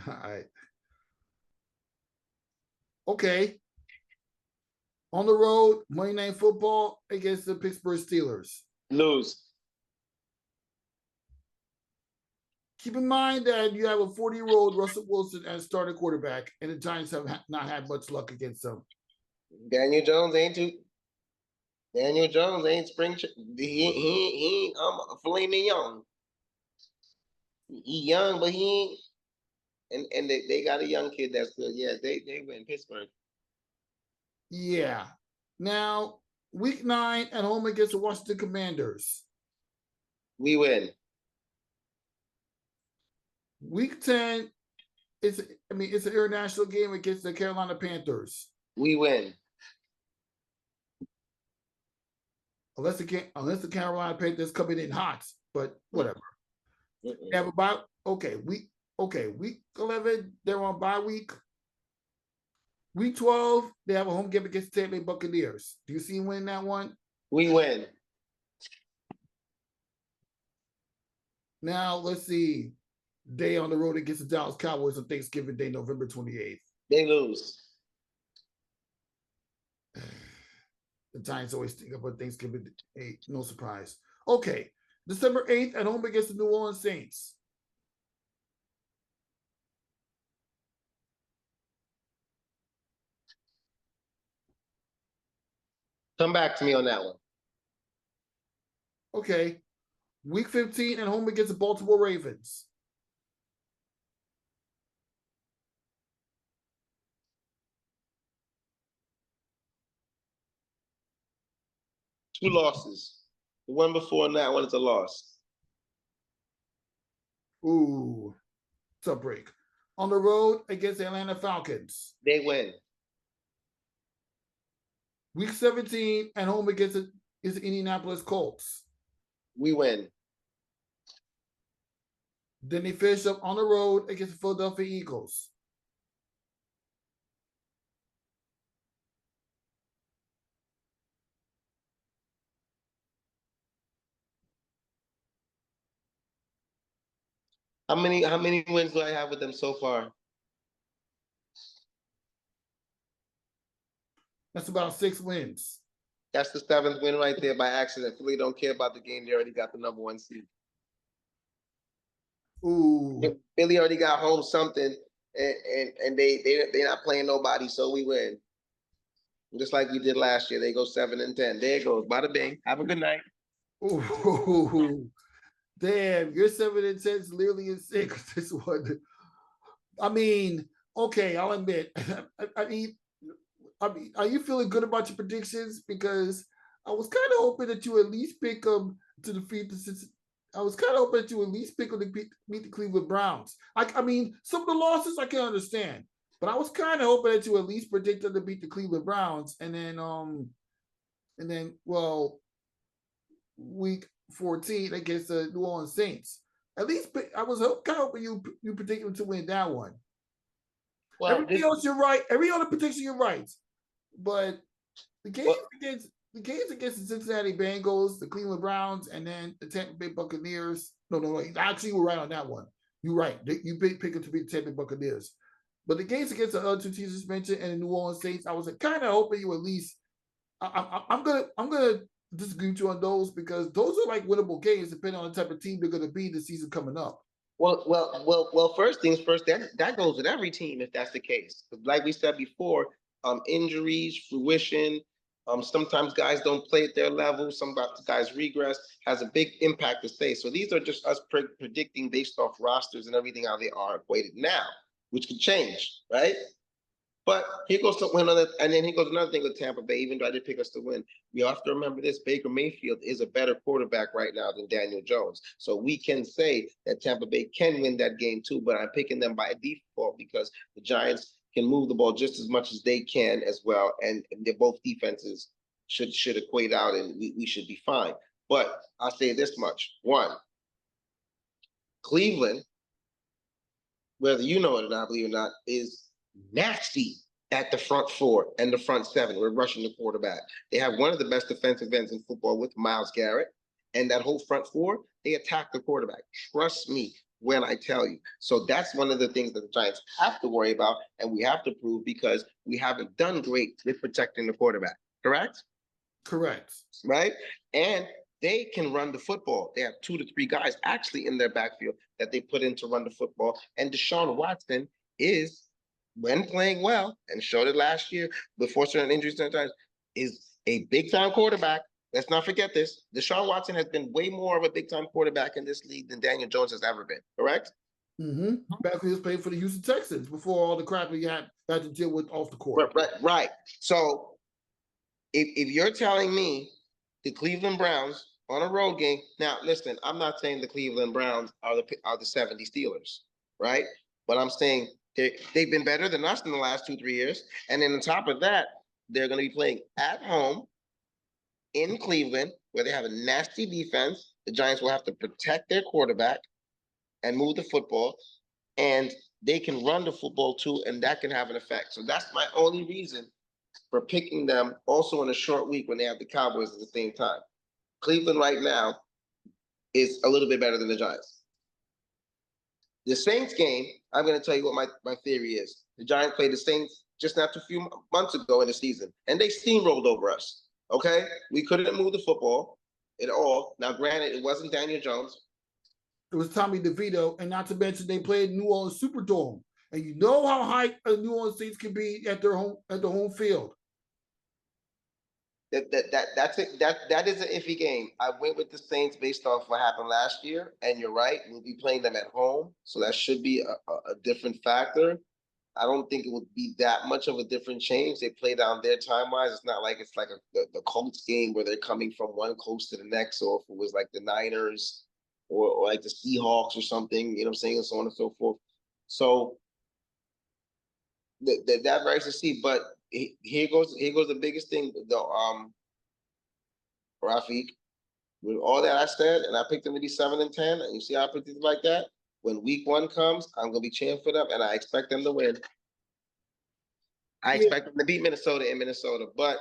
All right. Okay. On the road, Monday Night Football against the Pittsburgh Steelers. Lose. Keep in mind that you have a 40-year-old Russell Wilson as starting quarterback, and the Giants have not had much luck against them. Daniel Jones ain't spring. He ain't flaming young. He young, but he ain't. And they got a young kid that's good. Yeah, they win Pittsburgh. Yeah. Now, Week 9 at home against the Washington Commanders. We win. Week 10, it's an international game against the Carolina Panthers. We win. Unless the Carolina Panthers coming in hot, but whatever. They have about week 11, they're on bye week. Week 12, they have a home game against the Tampa Bay Buccaneers. Do you see them win that one? We win. Now, let's see. Day on the road against the Dallas Cowboys on Thanksgiving Day, November 28th. They lose. The Giants always think about Thanksgiving Day. No surprise. Okay. December 8th at home against the New Orleans Saints. Come back to me on that one. Okay. Week 15 at home against the Baltimore Ravens. Two losses. The one before that one is a loss. Ooh. Tough break. On the road against the Atlanta Falcons. They win. Week 17 at home against the Indianapolis Colts. We win. Then they finish up on the road against the Philadelphia Eagles. How many wins do I have with them so far? That's about 6 wins. That's the 7th win right there by accident. Philly don't care about the game. They already got the number 1 seed. Ooh. Philly already got home something, and they're not playing nobody, so we win. Just like we did last year. They go 7-10. There it goes. Bada bing. Have a good night. Ooh. Damn, you're 7-10 is literally in 6. This one. I mean, okay, I'll admit. I mean, are you feeling good about your predictions? Because I was kind of hoping that you at least pick them to defeat the. I was kind of hoping that you at least pick them to meet the Cleveland Browns. I mean, some of the losses I can understand, but I was kind of hoping that you at least predict them to beat the Cleveland Browns, and then week 14 against the New Orleans Saints. At least I was kind of hoping you predict them to win that one. Well, everything else you're right. Every other prediction you're right. But the games against the Cincinnati Bengals, the Cleveland Browns, and then the Tampa Bay Buccaneers. No. Actually, you were right on that one. You're right. You picked them to beat the Tampa Bay Buccaneers. But the games against the other two teams mentioned and the New Orleans Saints, I was kind of hoping you at least. I'm gonna disagree with you on those because those are like winnable games depending on the type of team they're going to be the season coming up. Well. First things first. That goes with every team if that's the case. Like we said before, injuries, fruition. Sometimes guys don't play at their level. Some guys regress. Has a big impact to say. So these are just us predicting based off rosters and everything how they are equated now, which could change, right? But here goes to win on it, and then here goes another thing with Tampa Bay. Even though I did pick us to win, we have to remember this: Baker Mayfield is a better quarterback right now than Daniel Jones. So we can say that Tampa Bay can win that game too. But I'm picking them by default because the Giants can move the ball just as much as they can as well, and they're both defenses should equate out, and we should be fine. But I'll say this much: one, Cleveland, whether you know it or not, believe it or not, is nasty at the front four and the front seven. We're rushing the quarterback. They have one of the best defensive ends in football with Myles Garrett. And that whole front four, they attack the quarterback. Trust me when I tell you. So that's one of the things that the Giants have to worry about and we have to prove because we haven't done great with protecting the quarterback. Correct? Correct. Right? And they can run the football. They have 2 to 3 guys actually in their backfield that they put in to run the football. And Deshaun Watson is, when playing well, and showed it last year before certain injuries sometimes, is a big-time quarterback. Let's not forget this. Deshaun Watson has been way more of a big-time quarterback in this league than Daniel Jones has ever been, correct? Mm-hmm. Back when he was playing for the Houston Texans before all the crap he had to deal with off the court. Right. So if you're telling me the Cleveland Browns on a road game, now listen, I'm not saying the Cleveland Browns are the 70 Steelers, right? But I'm saying they've been better than us in the last 2-3 years, and then on top of that, they're going to be playing at home in Cleveland, where they have a nasty defense. The Giants will have to protect their quarterback and move the football, and they can run the football too, and that can have an effect. So that's my only reason for picking them also in a short week when they have the Cowboys at the same time. Cleveland right now is a little bit better than the Giants. The Saints game, I'm going to tell you what my theory is. The Giants played the Saints just not a few months ago in the season, and they steamrolled over us. Okay? We couldn't move the football at all. Now, granted, it wasn't Daniel Jones. It was Tommy DeVito, and not to mention they played New Orleans Superdome. And you know how high a New Orleans Saints can be at the home field. That is an iffy game. I went with the Saints based off what happened last year, and you're right. We'll be playing them at home, so that should be a different factor. I don't think it would be that much of a different change. They play down their time wise. It's not like it's like the Colts game where they're coming from one coast to the next, or if it was like the Niners or like the Seahawks or something, you know what I'm saying, and so on and so forth. So that varies to see, but here goes the biggest thing, Rafiq. With all that I said, and I picked them to be 7-10, and you see how I picked it like that. When week 1 comes, I'm gonna be cheering for them, and I expect them to win. I expect them to beat Minnesota in Minnesota, but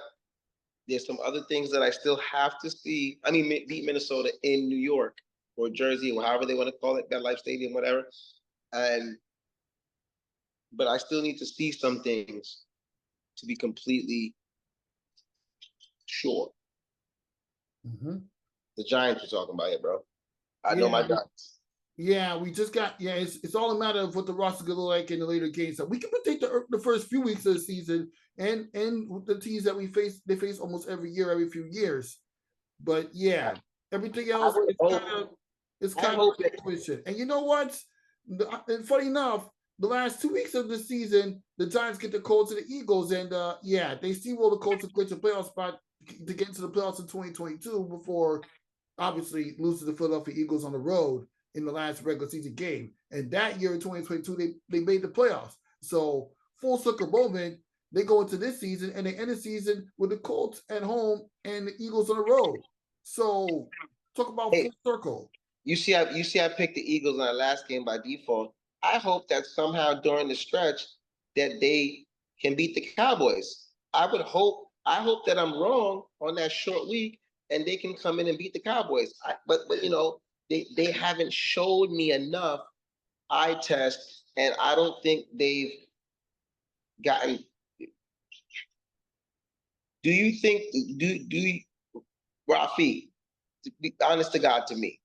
there's some other things that I still have to see. I mean, beat Minnesota in New York or Jersey, or however they want to call it, MetLife Stadium, whatever. But I still need to see some things to be completely sure. Mm-hmm. The Giants are talking about it, bro. I know my Giants. Yeah, we just got it's all a matter of what the roster's gonna look like in the later games. So we can predict the first few weeks of the season and the teams that they face almost every few years. But yeah, everything else is kind of intuition. And you know what? And funny enough, the last 2 weeks of the season, the Giants get the Colts and the Eagles, and they steamroll the Colts to clinch a playoff spot to get into the playoffs in 2022 before obviously losing to the Philadelphia Eagles on the road in the last regular season game. And that year in 2022, they made the playoffs. So full circle moment, they go into this season and they end the season with the Colts at home and the Eagles on the road. So talk about full circle. You see, I picked the Eagles in our last game by default. I hope that somehow during the stretch that they can beat the Cowboys. I hope that I'm wrong on that short week and they can come in and beat the Cowboys. But you know, they haven't showed me enough eye test, and I don't think they've gotten. Do you think Rafi, to be honest to God, to me,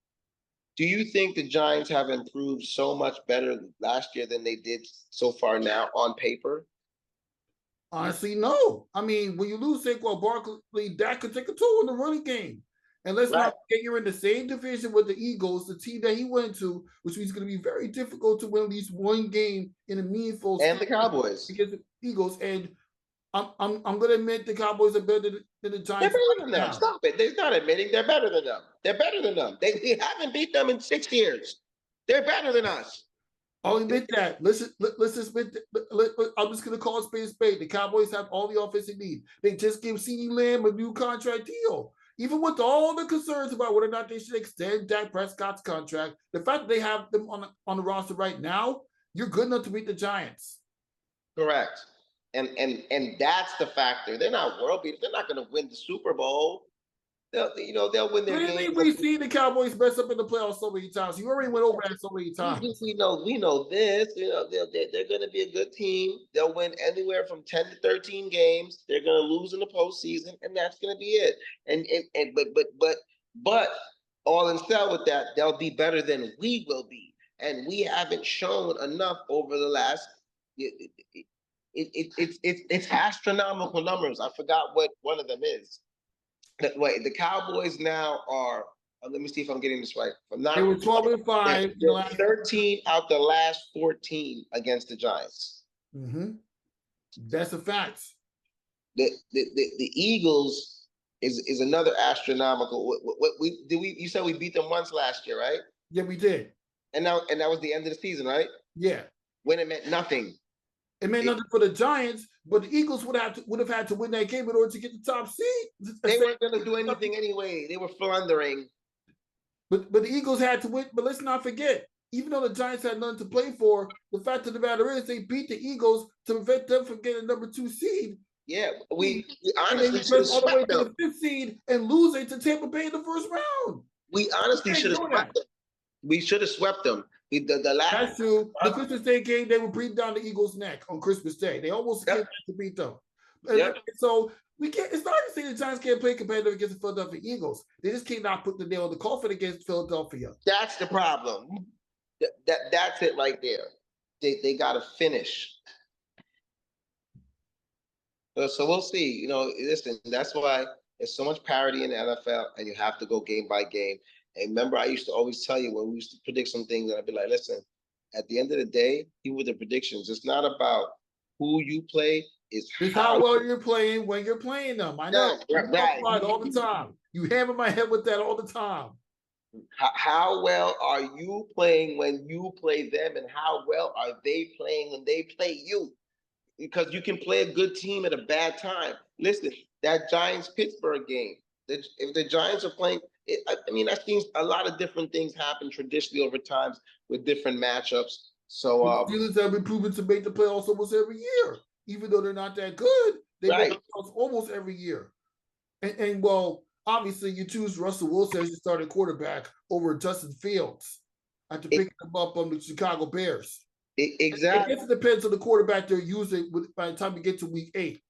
do you think the Giants have improved so much better last year than they did so far now on paper? Honestly, no. I mean, when you lose Saquon Barkley, that could take a toll in the running game. And let's Right. not forget you're in the same division with the Eagles, the team that he went to, which means it's going to be very difficult to win at least one game in a meaningful And the Cowboys. against the Eagles. And I'm going to admit the Cowboys are better than the They're Giants better right than them. now. Stop it. They're not admitting they're better than them. They're better than them. We haven't beat them in 6 years. They're better than us. I'll admit that. Let's admit. I'm just going to call it spade a spade. The Cowboys have all the offense they need. They just gave CeeDee Lamb a new contract deal. Even with all the concerns about whether or not they should extend Dak Prescott's contract, the fact that they have them on the roster right now, you're good enough to beat the Giants. Correct. And that's the factor. They're not world beaters. They're not going to win the Super Bowl. They'll win their game. We've seen the Cowboys mess up in the playoffs so many times. You already went over that so many times. We know this. They're going to be a good team. They'll win anywhere from 10 to 13 games. They're going to lose in the postseason, and that's going to be it. But all in style with that, they'll be better than we will be, and we haven't shown enough over the last. It's astronomical numbers. I forgot what one of them is. Wait, the Cowboys now are. Let me see if I'm getting this right. They were 12-5. They're 13 out the last 14 against the Giants. Mm-hmm. That's a fact. The Eagles is another astronomical. You said we beat them once last year, right? Yeah, we did. And that was the end of the season, right? Yeah. When it meant nothing. It meant nothing for the Giants, but the Eagles would have had to win that game in order to get the top seed. They weren't going to do anything anyway. They were floundering. But the Eagles had to win. But let's not forget, even though the Giants had nothing to play for, the fact of the matter is they beat the Eagles to prevent them from getting a number 2 seed. Yeah, we honestly should have all the way swept to them. the 5th seed and losing to Tampa Bay in the first round. We honestly should have swept them. We should have swept them. The last. That's true. The Christmas Day game, they were breathing down the Eagles' neck on Christmas Day. They almost came back to beat them. Yep. So we can't. It's not to say the Giants can't play competitive against the Philadelphia Eagles. They just cannot put the nail in the coffin against Philadelphia. That's the problem. That's it right there. They got to finish. So we'll see. Listen. That's why there's so much parity in the NFL, and you have to go game by game. And remember, I used to always tell you when we used to predict some things, and I'd be like, listen, at the end of the day, even with the predictions, it's not about who you play, it's how well you're playing when you're playing them. I know. Right. All the time. You hammer my head with that all the time. How well are you playing when you play them, and how well are they playing when they play you? Because you can play a good team at a bad time. Listen, that Giants-Pittsburgh game, if the Giants are playing, I've seen a lot of different things happen traditionally over times with different matchups. So the Steelers have been proven to make the playoffs almost every year, even though they're not that good. They make the playoffs almost every year. And well, obviously, you choose Russell Wilson as your starting quarterback over Justin Fields after picking him up on the Chicago Bears. Exactly. I guess it depends on the quarterback they're using by the time you get to week 8.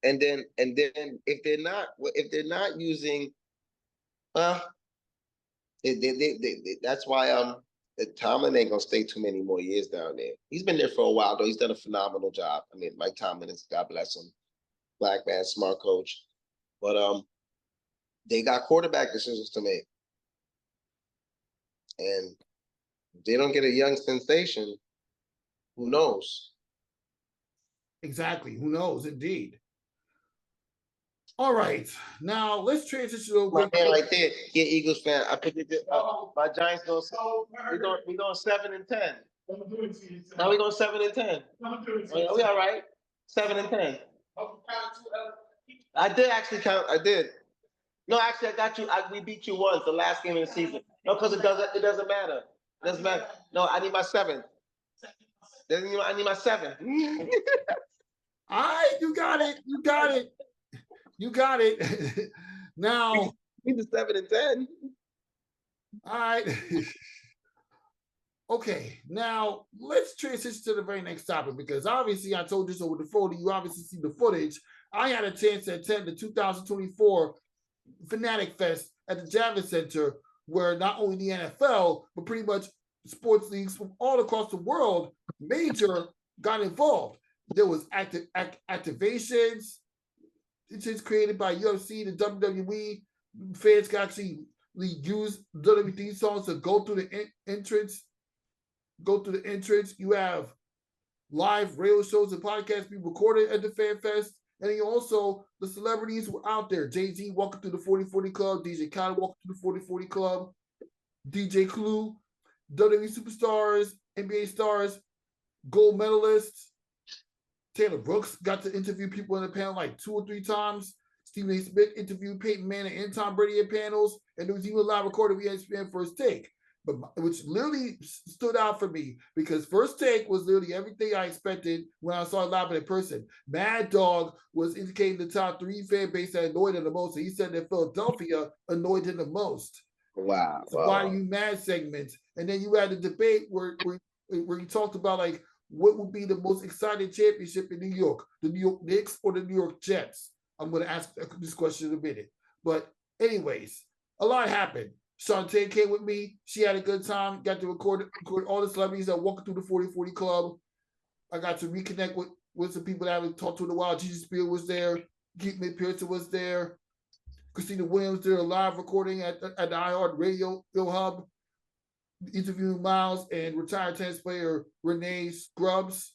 And then if they're not using, that's why Tomlin ain't gonna stay too many more years down there. He's been there for a while though. He's done a phenomenal job. Mike Tomlin is, God bless him, black man, smart coach. But they got quarterback decisions to make, and if they don't get a young sensation, who knows? Exactly. Who knows? Indeed. All right, now let's transition over. My man right there, Eagles fan. I predicted my Giants going. We going 7-10. Now we going 7-10. We all right? 7-10. I did actually count. I did. No, actually, I got you. We beat you once, the last game of the season. No, because it doesn't matter. It doesn't matter. No, I need my 7. I need my 7. All right, you got it. You got it. Now, we the 7-10. All right. Okay, now let's transition to the very next topic, because obviously I told you so with the photo. You obviously see the footage. I had a chance to attend the 2024 Fanatic Fest at the Javits Center, where not only the NFL, but pretty much sports leagues from all across the world, major, got involved. There was activations. It's just created by UFC, the WWE. Fans can actually use WWE theme songs to go through the entrance. Go through the entrance. You have live radio shows and podcasts being recorded at the Fan Fest. And then also, the celebrities were out there. Jay-Z walking through the 4040 Club, DJ Khaled walking through the 4040 Club, DJ Clue, WWE superstars, NBA stars, gold medalists. Taylor Brooks got to interview people in the panel like 2 or 3 times. Stephen A. Smith interviewed Peyton Manning and Tom Brady at panels. And there was even a live recording we had First Take, but which literally stood out for me because First Take was literally everything I expected when I saw it live in person. Mad Dog was indicating the top 3 fan base that annoyed him the most. And he said that Philadelphia annoyed him the most. Wow. Why are you mad segments? And then you had a debate where he talked about like what would be the most exciting championship in New York, the New York Knicks or the New York Jets? I'm going to ask this question in a minute. But anyways, a lot happened. Shantae came with me. She had a good time. Got to record all the celebrities that walking through the 4040 Club. I got to reconnect with some people that I haven't talked to in a while. Jesus Spear was there. Keith McPherson was there. Christina Williams did a live recording at the iHeart Radio Hub, interviewing Miles and retired tennis player Renee Scrubs.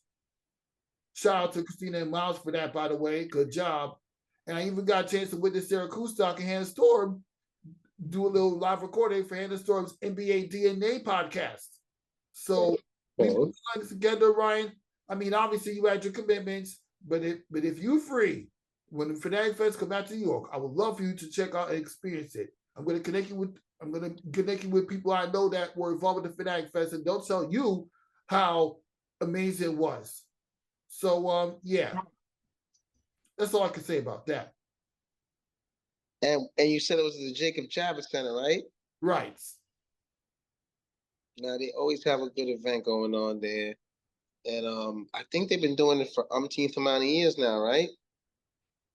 Shout out to Christina and Miles for that, by the way. Good job. And I even got a chance to witness Sarah Kustok and Hannah Storm do a little live recording for Hannah Storm's NBA DNA podcast. So we put this together, Ryan. I mean, obviously you had your commitments, but if you're free, when the Fanatic Fest come back to New York, I would love for you to check out and experience it. I'm going to connect you with people I know that were involved with the Fanatic Fest, and they'll tell you how amazing it was. So yeah, that's all I can say about that. And you said it was the Jacob Javits Center, right? Right. Now they always have a good event going on there, and I think they've been doing it for umpteenth amount of years now, right?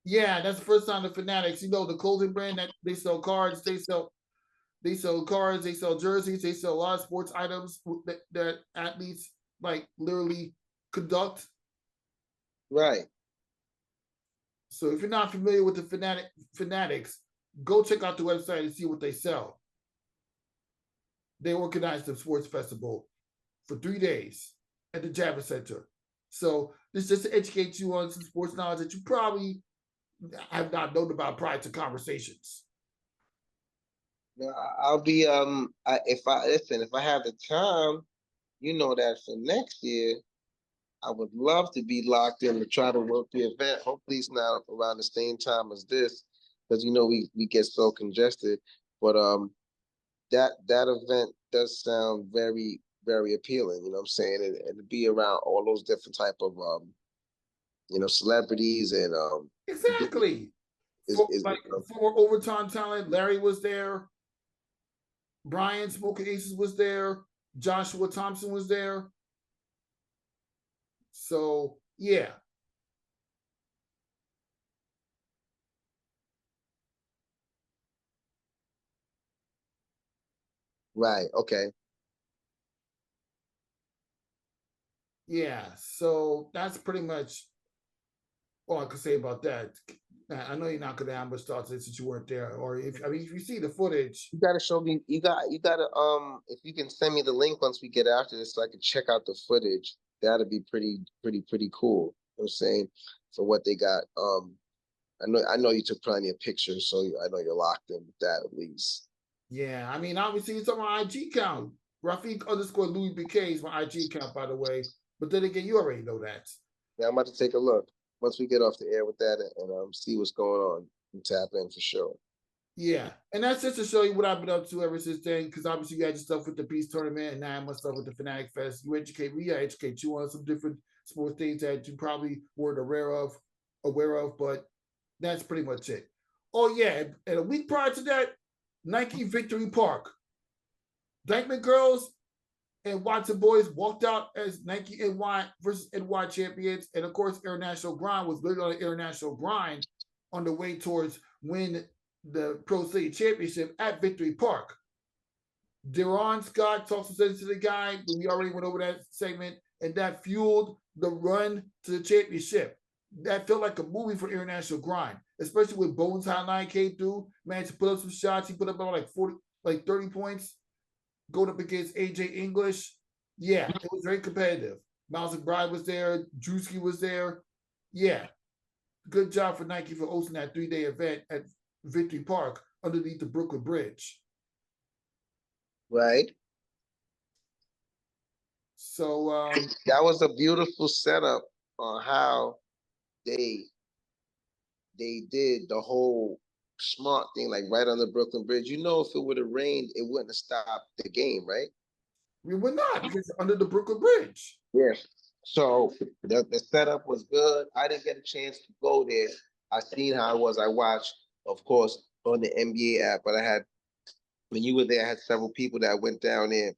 Yeah, that's the first time the Fanatics. You know, the clothing brand that they sell cards, they sell cards, they sell jerseys, they sell a lot of sports items that athletes like literally conduct. Right. So if you're not familiar with the Fanatics, go check out the website and see what they sell. They organized the sports festival for 3 days at the Javits Center. So this is just to educate you on some sports knowledge that you probably have not known about prior to conversations. I'll be if I have the time, you know that for next year, I would love to be locked in to try to work the event. Hopefully it's not around the same time as this, because you know we get so congested. But that event does sound very, very appealing, you know what I'm saying? And to be around all those different type of celebrities and exactly. Former overtime talent, Larry was there. Brian Smoking Aces was there. Joshua Thompson was there. So yeah. Right. Okay. Yeah. So that's pretty much all I could say about that. I know you're not going to have much thoughts since you weren't there, or if you see the footage, you gotta show me. You gotta if you can send me the link once we get after this, so I can check out the footage. That'd be pretty cool. You know what I'm saying, for what they got. I know you took plenty of pictures, so I know you're locked in with that at least. Yeah, I mean, obviously it's on my IG account. Rafiq_Louis BK is my IG account, by the way. But then again, you already know that. Yeah, I'm about to take a look once we get off the air with that and see what's going on and tap in for sure. Yeah, and that's just to show you what I've been up to ever since then. Because obviously you had your stuff with the Peace Tournament, and now I have my stuff with the Fanatic Fest. I educate you on some different sports things that you probably weren't aware of. But that's pretty much it. Oh yeah, and a week prior to that, Nike Victory Park. Dyckman girls and Watson boys walked out as Nike NY versus NY champions. And of course, International Grind was literally on an international grind on the way towards when the Pro City Championship at Victory Park. Deron Scott talks to the guy, but we already went over that segment, and that fueled the run to the championship. That felt like a movie for international grind, especially when Bones Hotline came through, managed to put up some shots. He put up about like 40, like 30 points, going up against AJ English. Yeah, it was very competitive. Miles McBride was there, Drewski was there. Yeah, good job for Nike for hosting that 3-day event at Victory Park underneath the Brooklyn Bridge. Right. So that was a beautiful setup on how they did the whole smart thing, like right on the Brooklyn Bridge. You know, if it would have rained, it wouldn't have stopped the game, right? we were not because under the Brooklyn Bridge. Yes. So the setup was good. I didn't get a chance to go there. I seen how it was. I watched, of course, on the NBA app, but I had when you were there, I had several people that went down there.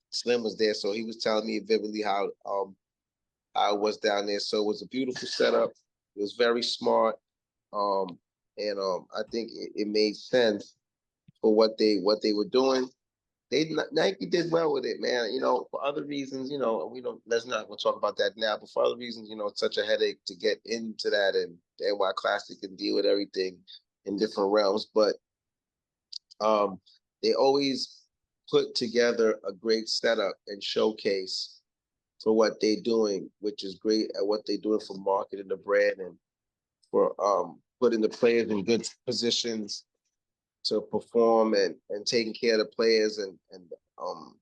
Slim was there, so he was telling me vividly how I was down there. So it was a beautiful setup. It was very smart. And I think it made sense for what they were doing. Nike did well with it, man. You know, for other reasons, you know, we don't. Let's not. We'll talk about that now. But for other reasons, you know, it's such a headache to get into that, and the NY Classic can deal with everything in different realms. But they always put together a great setup and showcase for what they're doing, which is great at what they're doing for marketing the brand and for putting the players in good positions to perform and taking care of the players and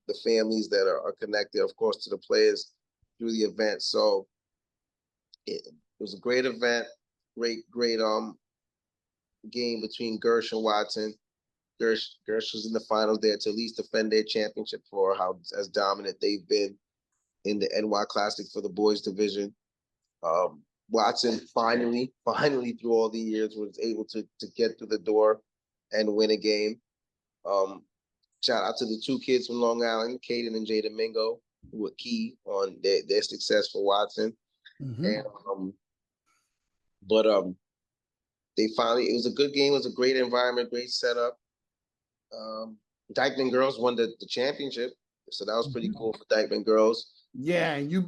the families that are connected, of course, to the players through the event. So it was a great event, great game between Gersh and Watson. Gersh was in the finals there to at least defend their championship for how as dominant they've been in the NY Classic for the boys division. Watson finally through all the years was able to get through the door and win a game. Shout out to the two kids from Long Island, Caden and Jada Mingo, who were key on their success for Watson. Mm-hmm. And they finally, it was a good game, it was a great environment, great setup. Dyckman girls won the championship, so that was pretty cool for Dyckman girls. Yeah, and you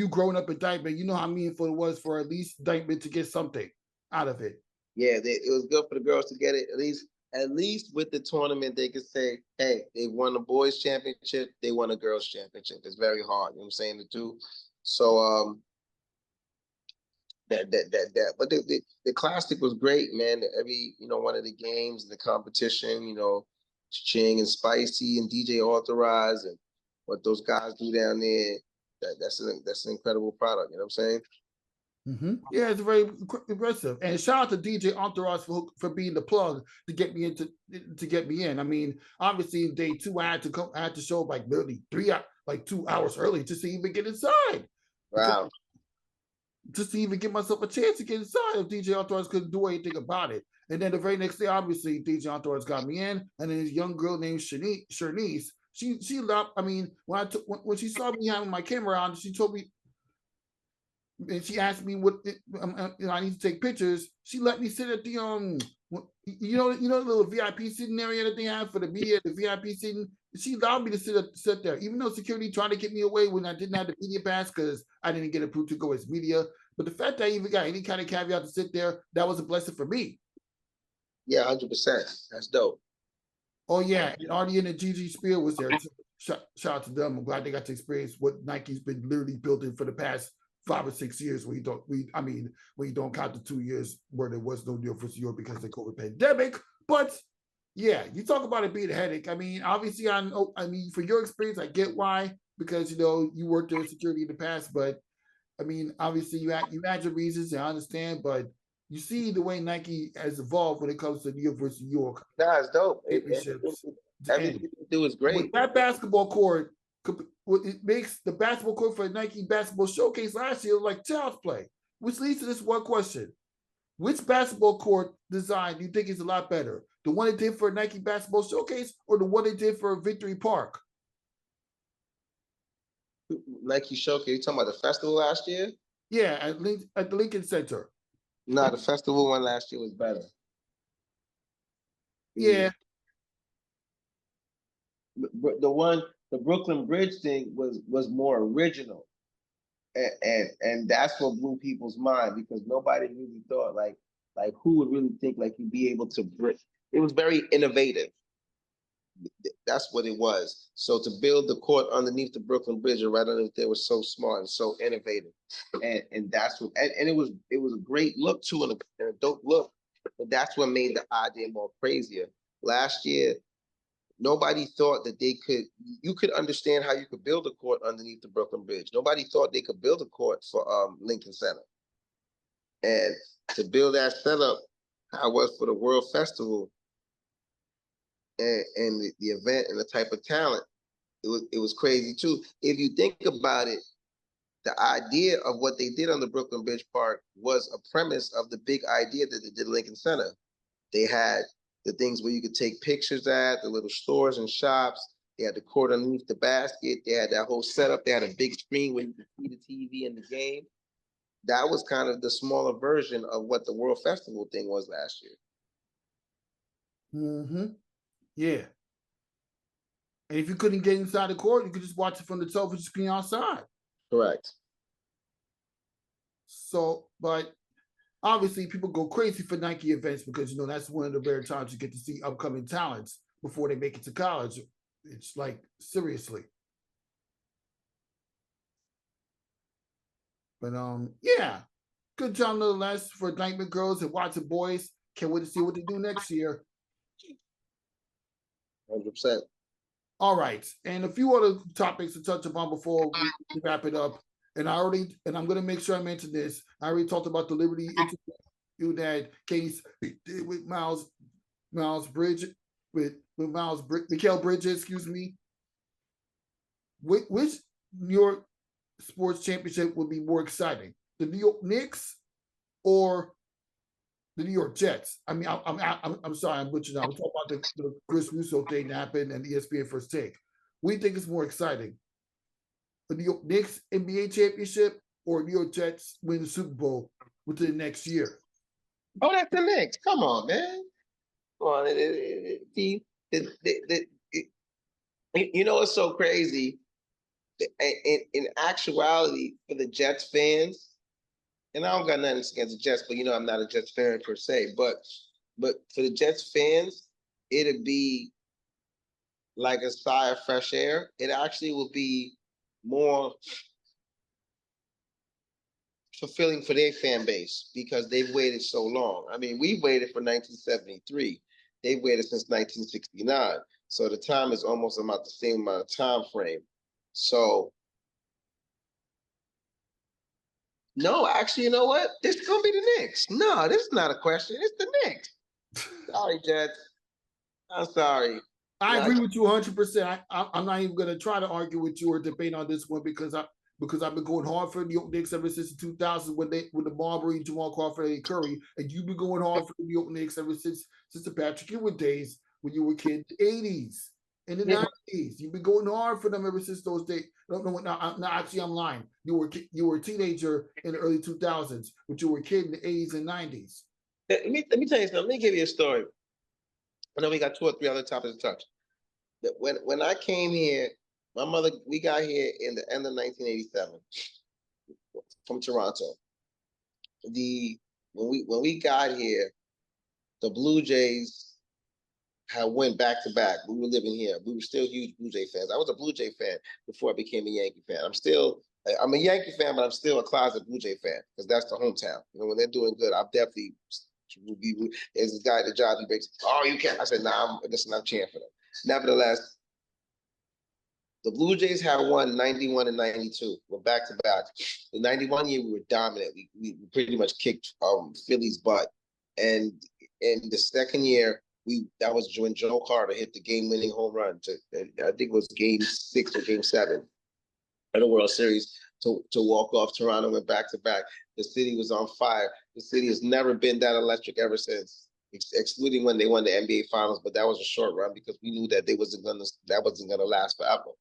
growing up in Dyckman, you know how meaningful it was for at least Dyckman to get something out of it. Yeah, it was good for the girls to get it. At least with the tournament, they could say, hey, they won the boys championship, they won a girls championship. It's very hard, you know what I'm saying, to do. So but the classic was great, man. Every one of the games, the competition, Ching and Spicy and DJ Authorized and what those guys do down there, that's an incredible product. You know what I'm saying? Mm-hmm. Yeah, it's very impressive. And shout out to DJ Entourage for being the plug to get me in. I mean, obviously in day 2 I had to show up like literally 2 hours early just to even get inside. Wow. Just to even give myself a chance to get inside if DJ Entourage couldn't do anything about it. And then the very next day, obviously, DJ Entourage got me in, and then this young girl named Shernice, she loved. I mean, when she saw me having my camera on, she told me, and she asked me what I need to take pictures. She let me sit at the the little VIP sitting area that they have for the media, the VIP sitting. She allowed me to sit there, even though security tried to get me away when I didn't have the media pass because I didn't get approved to go as media. But the fact that I even got any kind of caveat to sit there, that was a blessing for me. Yeah, 100%. That's dope. Oh yeah, and Artie and Gigi Spear was there. Shout out to them. I'm glad they got to experience what Nike's been literally building for the past 5 or 6 years. When you don't count the 2 years where there was no deal for York because of the COVID pandemic. But yeah, you talk about it being a headache. I mean, obviously, for your experience, I get why, because you worked in security in the past. But I mean, obviously, you had your reasons, and I understand. But you see the way Nike has evolved when it comes to New York versus New York. Nah, it's dope. Everything you do is great. With that basketball court, it makes the basketball court for the Nike Basketball Showcase last year like child's play, which leads to this one question. Which basketball court design do you think is a lot better? The one they did for Nike Basketball Showcase or the one they did for Victory Park? Nike Showcase, you talking about the festival last year? Yeah, at the Lincoln Center. No, the festival one last year was better. Yeah. The Brooklyn Bridge thing was more original, and that's what blew people's mind because nobody really thought like who would really think like you'd be able to bridge. It was very innovative. That's what it was. So to build the court underneath the Brooklyn Bridge or right underneath there was so smart and so innovative, and that's what and it was a great look too and a dope look, but that's what made the idea more crazier. Last year, nobody thought that you could understand how you could build a court underneath the Brooklyn Bridge. Nobody thought they could build a court for Lincoln Center, and to build that setup, I was for the World Festival and the event and the type of talent, it was crazy too. If you think about it, the idea of what they did on the Brooklyn Bridge Park was a premise of the big idea that they did Lincoln Center. They had the things where you could take pictures at, the little stores and shops. They had the court underneath the basket. They had that whole setup. They had a big screen where you could see the TV in the game. That was kind of the smaller version of what the World Festival thing was last year. Mm-hmm. Yeah. And if you couldn't get inside the court, you could just watch it from the television screen outside. Correct. So, but obviously people go crazy for Nike events because, you know, that's one of the rare times you get to see upcoming talents before they make it to college. It's like, seriously. But yeah, good job nonetheless for Dyckman girls and Watson boys. Can't wait to see what they do next year. 100%. All right, and a few other topics to touch upon before we wrap it up. And I'm going to make sure I mention this. I already talked about the Liberty interview that Case did with Miles Bridge, with Mikal Bridges, excuse me. Which New York sports championship would be more exciting, the New York Knicks or the New York Jets? I mean, I'm sorry, I'm butchering out. I'm talking about the Chris Russo thing that happened and ESPN First Take. We think it's more exciting, the New York Knicks NBA championship or New York Jets win the Super Bowl within the next year? Oh, that's the Knicks. Come on, man. Come on. You know what's so crazy? In actuality, for the Jets fans, and I don't got nothing against the Jets, but you know I'm not a Jets fan per se. But for the Jets fans, it'd be like a sigh of fresh air. It actually will be more fulfilling for their fan base because they've waited so long. I mean, we've waited for 1973. They've waited since 1969. So the time is almost about the same amount of time frame. So, no, actually, you know what? This is going to be the Knicks. No, this is not a question. It's the Knicks. Sorry, Jets. I'm sorry. I agree with you 100%. I'm not even going to try to argue with you or debate on this one because I've been going hard for the New York Knicks ever since the 2000s when the Marbury, Jamal Crawford, and Curry, and you've been going hard for the New York Knicks ever since the Patrick Ewing days when you were a kid in the 80s and the 90s. You've been going hard for them ever since those days. No, actually, I'm lying. You were a teenager in the early 2000s, but you were a kid in the 80s and 90s. Let me tell you something. Let me give you a story. I know we got 2 or 3 other topics to touch. When I came here, my mother, we got here in the end of 1987 from Toronto. When we got here, the Blue Jays had went back to back. We were living here. We were still huge Blue Jay fans. I was a Blue Jay fan before I became a Yankee fan. I'm a Yankee fan, but I'm still a closet Blue Jay fan because that's the hometown. You know, when they're doing good, I'll definitely be. There's this guy at the job, he breaks, oh, you can't. I said, nah, I'm cheering for them. Nevertheless, the Blue Jays had won 91 and 92. We're back to back. The 91 year, we were dominant. We pretty much kicked Philly's butt. And in the second year, that was when Joe Carter hit the game-winning home run. I think it was Game 6 or Game 7 of the World Series to walk off. Toronto went back to back. The city was on fire. The city has never been that electric ever since, excluding when they won the NBA Finals. But that was a short run because we knew that that wasn't gonna last forever.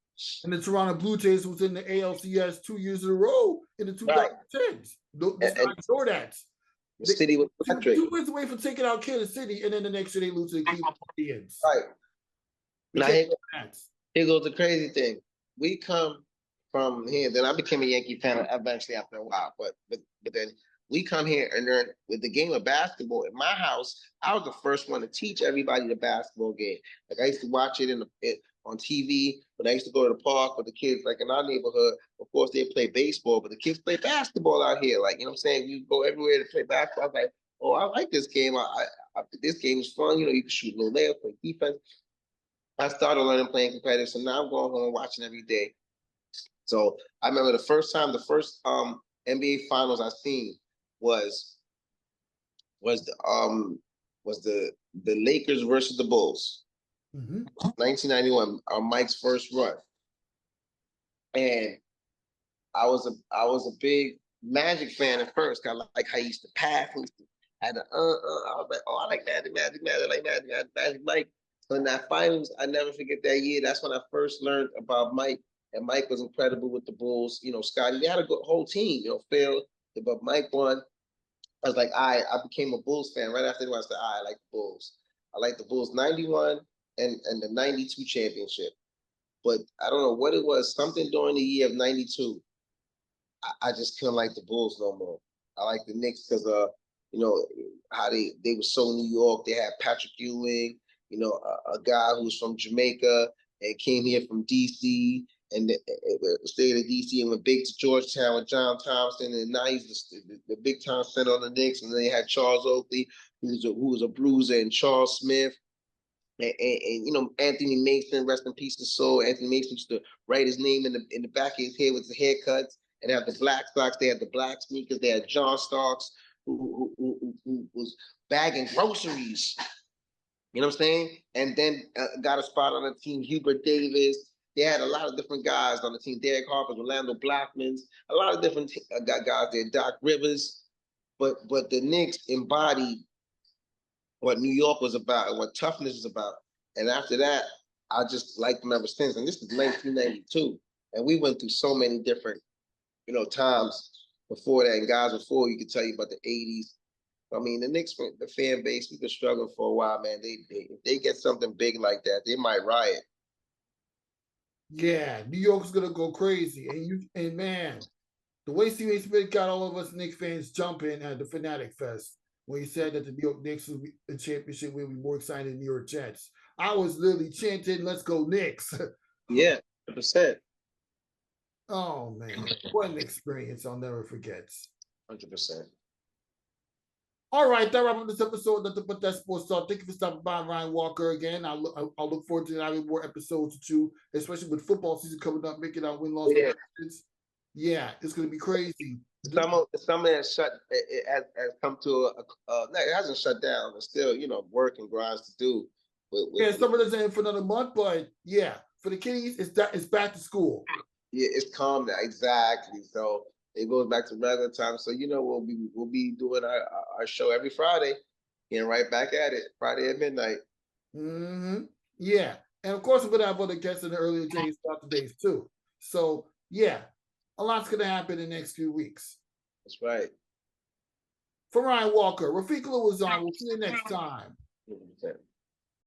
And the Toronto Blue Jays was in the ALCS 2 years in a row in the 2010s. Let's not ignore that. The city was electric. 2 wins away from taking out Kansas City, and then the next year they lose to the Cleveland Indians. Right. Now, here goes the crazy thing. We come from here. Then I became a Yankee fan eventually after a while. But then we come here and learn with the game of basketball. In my house, I was the first one to teach everybody the basketball game. Like I used to watch it on TV, but I used to go to the park with the kids. Like in our neighborhood, of course they play baseball, but the kids play basketball out here. Like, you know what I'm saying? You go everywhere to play basketball. I was like, oh, I like this game. This game is fun. You know, you can shoot a little layup, play defense. I started learning playing competitive, so now I'm going home and watching every day. So I remember the first NBA Finals I seen was the Lakers versus the Bulls, 1991, Mike's first run, and I was a big Magic fan at first. I like how he used to pass. I was like, oh, I like Magic, I like Magic. So in that finals, I never forget that year. That's when I first learned about Mike, and Mike was incredible with the Bulls. You know, Scotty, they had a good whole team. You know, Phil, but Mike won. I was like, I became a Bulls fan right after I said, I like the Bulls. I like the Bulls 91 and the 92 championship. But I don't know what it was. Something during the year of 92, I just couldn't like the Bulls no more. I like the Knicks because you know, how they were so New York. They had Patrick Ewing, you know, a guy who's from Jamaica and came here from D.C. and stayed in D.C. and went big to Georgetown with John Thompson, and now he's the big time center on the Knicks. And then they had Charles Oakley, who was a bruiser, and Charles Smith, and you know, Anthony Mason, rest in peace, his soul. Anthony Mason used to write his name in the back of his head with the haircuts, and have the black socks. They had the black sneakers. They had John Starks, who was bagging groceries. You know what I'm saying? And then got a spot on the team, Hubert Davis. They had a lot of different guys on the team. Derek Harper, Orlando Blackmans, a lot of different guys there. Doc Rivers. But the Knicks embodied what New York was about and what toughness was about. And after that, I just liked them ever since. And this is 1992. And we went through so many different, you know, times before that. And guys before, you could tell you about the 80s. I mean, the Knicks, the fan base, we've been struggling for a while, man. If they get something big like that, they might riot. Yeah, New York's gonna go crazy, and man, the way Stephen Smith got all of us Knicks fans jumping at the Fanatic Fest when he said that the New York Knicks would be the championship will be more exciting than New York Jets. I was literally chanting, "Let's go Knicks!" Yeah, 100%. Oh man, what an experience I'll never forget. 100%. All right, that wraps up this episode of the Put That Sports Talk. Thank you for stopping by, Ryan Walker. Again, I'll look forward to having more episodes with you, especially with football season coming up, making our win-loss. Yeah, it's going to be crazy. Summer has come to it hasn't shut down. There's still, you know, work and grinds to do. Summer doesn't end for another month, but yeah, for the kiddies, it's back to school. Yeah, it's calm now. Exactly. So it goes back to regular time. So, you know, we'll be doing our show every Friday, getting right back at it, Friday at midnight. Mm-hmm. Yeah. And of course, we're going to have other guests in the earlier days throughout the days too. So yeah, a lot's going to happen in the next few weeks. That's right. For Ryan Walker, Rafiq Lewis on. We'll see you next time. 100%.